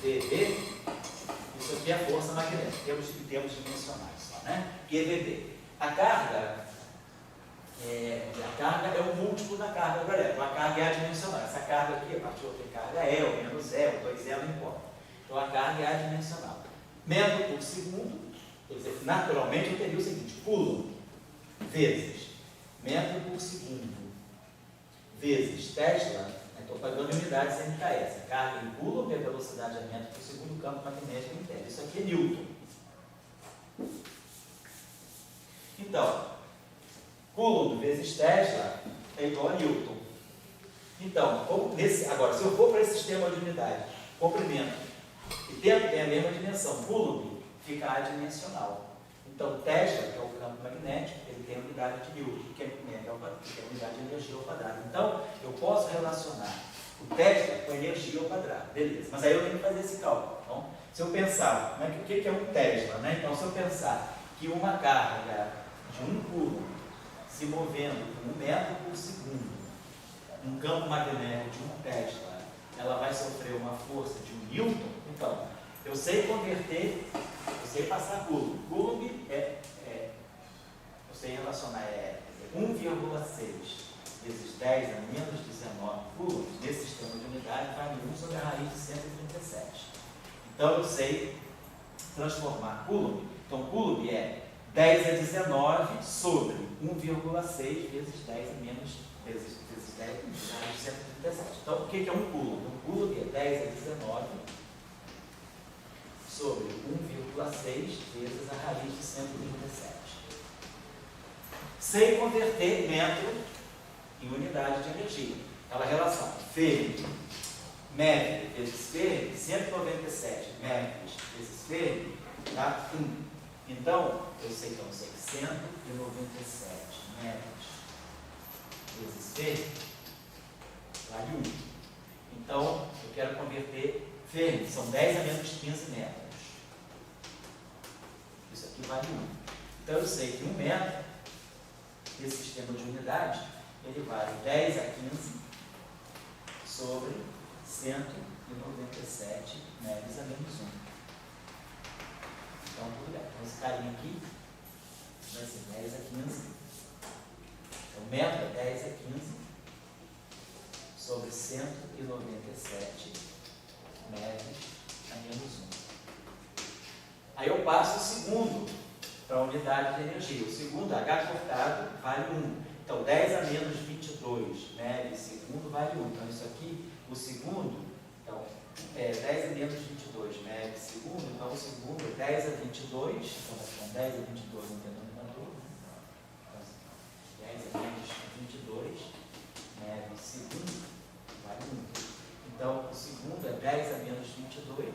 VB, isso aqui é a força magnética, em termos dimensionais só, né? QVB. A carga é um múltiplo da carga do elétron. A carga é adimensional. Essa carga aqui, a partir de outra carga é ou menos é, ou 2 é, não importa. Então a carga é adimensional. Metro por segundo, quer dizer, naturalmente eu teria o seguinte: Coulomb vezes metro por segundo vezes Tesla, estou pagando unidades MKS. A carga em Coulomb é a velocidade a metro por segundo, o campo magnético em Tesla. Isso aqui é Newton. Então, Coulomb vezes Tesla é igual a Newton. Então, agora, se eu for para esse sistema de unidade, comprimento, e tempo tem a mesma dimensão, Coulomb fica adimensional. Então, Tesla, que é o campo magnético, ele tem a unidade de Newton, que é a unidade de energia ao quadrado. Então, eu posso relacionar o Tesla com a energia ao quadrado, beleza. Mas aí eu tenho que fazer esse cálculo. Então, se eu pensar, o que é um Tesla, né? Então, se eu pensar que uma carga de 1 Coulomb se movendo com 1 metro por segundo, um campo magnético de 1 Tesla, ela vai sofrer uma força de 1 Newton. Então, eu sei converter, eu sei passar Coulomb. Coulomb eu sei relacionar 1,6 vezes 10 a menos 19 Coulomb, nesse sistema de unidade, vai 1 sobre a raiz de 137. Então, eu sei transformar Coulomb. Então, Coulomb é 10 a 19 sobre 1,6 vezes 10 a menos vezes 10 a raiz de 137. Então, o que é um Coulomb? Um Coulomb é 10 a 19 sobre 1,6 vezes a raiz de 137. Sem converter metro em unidade de energia. Aquela relação Fermi, metro vezes Fermi, 197 metros vezes Fermi, dá 1. Então, eu sei que são 697 metros vezes Fermi, vale 1. Então, eu quero converter Fermi, são 10 a menos 15 metros. Isso aqui vale 1. Então, eu sei que 1 metro desse sistema de unidade, ele vale 10 a 15 sobre 197 metros a menos 1. Então, tudo bem. Então, esse carinha aqui vai ser 10 a 15. Então, o método é 10 a 15 sobre 197 médios a menos 1. Aí eu passo o segundo para a unidade de energia. O segundo, H cortado, vale 1. Então, 10 a menos 22 médio segundo vale 1. Então, isso aqui, o segundo, então, é 10 a menos 22 médio segundo. Então, o segundo é 10 a 22. Então, vai ficar 10 a 22 no denominador. Então, 10 a menos 22 médio segundo vale 1. Então, o segundo é 10 a menos 22.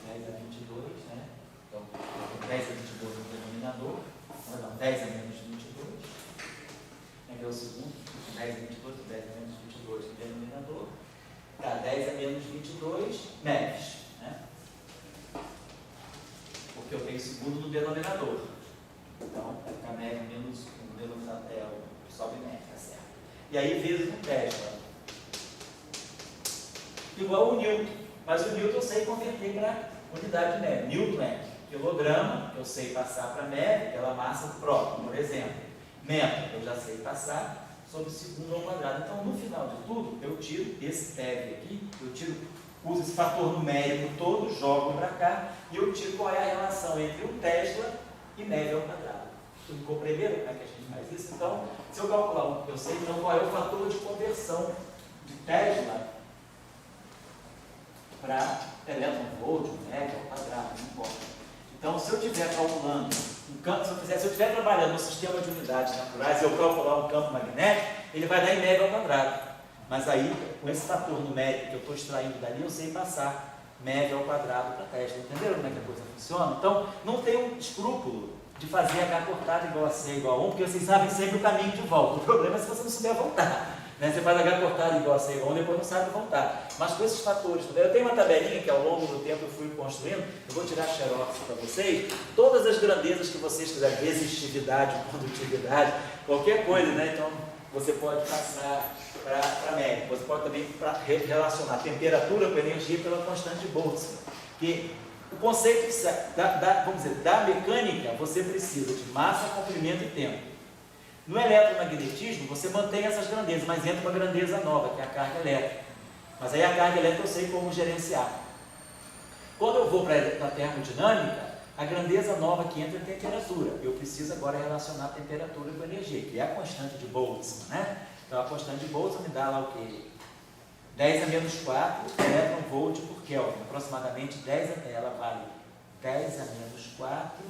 10 a 22, né? Então, 10 a 22 no denominador. Não, 10 a menos 22. É o segundo, 10 a 22, 10 a menos 22 no denominador. Tá, 10 a menos 22 médios, né? Porque eu tenho segundo no denominador. Então, vai ficar médio menos 1 no denominador, sobe médio, tá certo? E aí, vezes no Tesla. Igual o Newton. Mas o Newton eu sei converter para unidade de média. Newton é quilograma, que eu sei passar para média, pela massa do próton, por exemplo. Metro, eu já sei passar, sobre segundo ao quadrado. Então, no final de tudo, eu tiro esse TeV aqui, uso esse fator numérico todo, jogo para cá, e eu tiro qual é a relação entre o Tesla e média ao quadrado. Tudo compreenderam como é que a gente faz isso? Então, se eu calcular, eu sei então qual é o fator de conversão de Tesla para elétron-volt, média ao quadrado, não importa. Então, se eu estiver calculando um campo, se eu estiver trabalhando no sistema de unidades naturais e eu calcular um campo magnético, ele vai dar em média ao quadrado. Mas aí, com esse fator numérico que eu estou extraindo dali, eu sei passar média ao quadrado para Tesla. Entenderam como é que a coisa funciona? Então, não tem um escrúpulo de fazer H cortado igual a C igual a 1, porque vocês sabem sempre o caminho de volta. O problema é se você não souber voltar. Né? Você faz H cortado igual a C igual a 1, depois não sabe voltar. Mas com esses fatores, eu tenho uma tabelinha que ao longo do tempo eu fui construindo, eu vou tirar a xerox para vocês, todas as grandezas que vocês quiserem, resistividade, condutividade, qualquer coisa, né? Então você pode passar para média. Você pode também relacionar temperatura com energia pela constante de Boltzmann. Que o conceito vamos dizer, da mecânica, você precisa de massa, comprimento e tempo. No eletromagnetismo, você mantém essas grandezas, mas entra uma grandeza nova, que é a carga elétrica. Mas aí a carga elétrica eu sei como gerenciar. Quando eu vou para a termodinâmica, a grandeza nova que entra é a temperatura. Eu preciso agora relacionar a temperatura com a energia, que é a constante de Boltzmann, né? Então a constante de Boltzmann me dá lá o quê? 10 a menos 4 elétron-volt por Kelvin. Aproximadamente 10 ela vale 10 a menos 4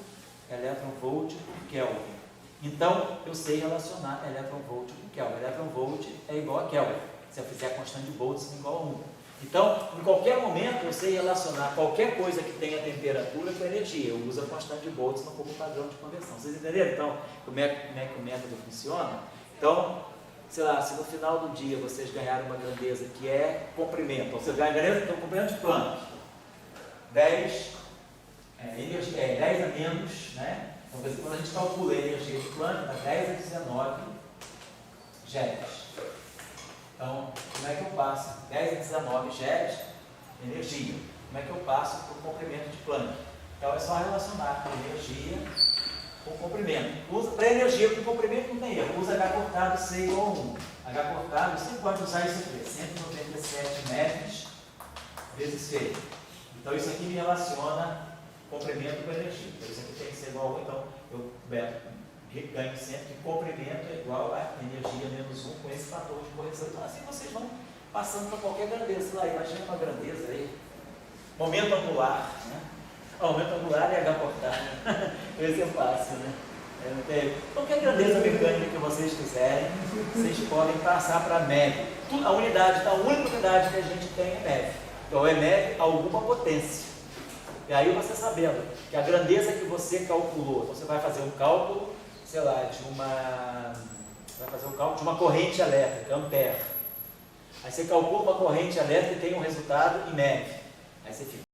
elétron-volt por Kelvin. Então, eu sei relacionar elétron-volt com Kelvin. Elétron-volt é igual a Kelvin, se eu fizer a constante de Boltzmann igual a 1. Então, em qualquer momento, eu sei relacionar qualquer coisa que tenha temperatura com energia. Eu uso a constante de Boltzmann como padrão de conversão. Vocês entenderam, então, como é que o método funciona? Então, sei lá, se no final do dia vocês ganharam uma grandeza que é comprimento, ou vocês ganham grandeza, então, comprimento de Planck, 10 a menos, né? Então, quando a gente calcula a energia de Planck, dá 10 a 19 joules. Então, como é que eu passo 10 a 19 joules de energia? Como é que eu passo para o comprimento de Planck? Então, é só relacionar a energia com o comprimento. Para energia com comprimento não tem erro. Usa H cortado C igual a 1. H cortado, você pode usar isso aqui, 197 metros vezes C. Então, isso aqui me relaciona comprimento com energia. Então, isso aqui tem que ser igual a 1, então eu ganho sempre que comprimento é igual a energia menos 1 com esse fator de correção. Então, assim vocês vão passando para qualquer grandeza. Sei lá, imagina uma grandeza aí, momento angular, né? Aumento angular e H cortado. Esse é fácil, né? Qualquer grandeza mecânica que vocês quiserem, vocês podem passar para média. A única unidade que a gente tem é média. Então, é média alguma potência. E aí você sabendo que a grandeza que você calculou, você vai fazer um cálculo, sei lá, de uma corrente elétrica, ampere. Aí você calcula uma corrente elétrica e tem um resultado em média. Aí você fica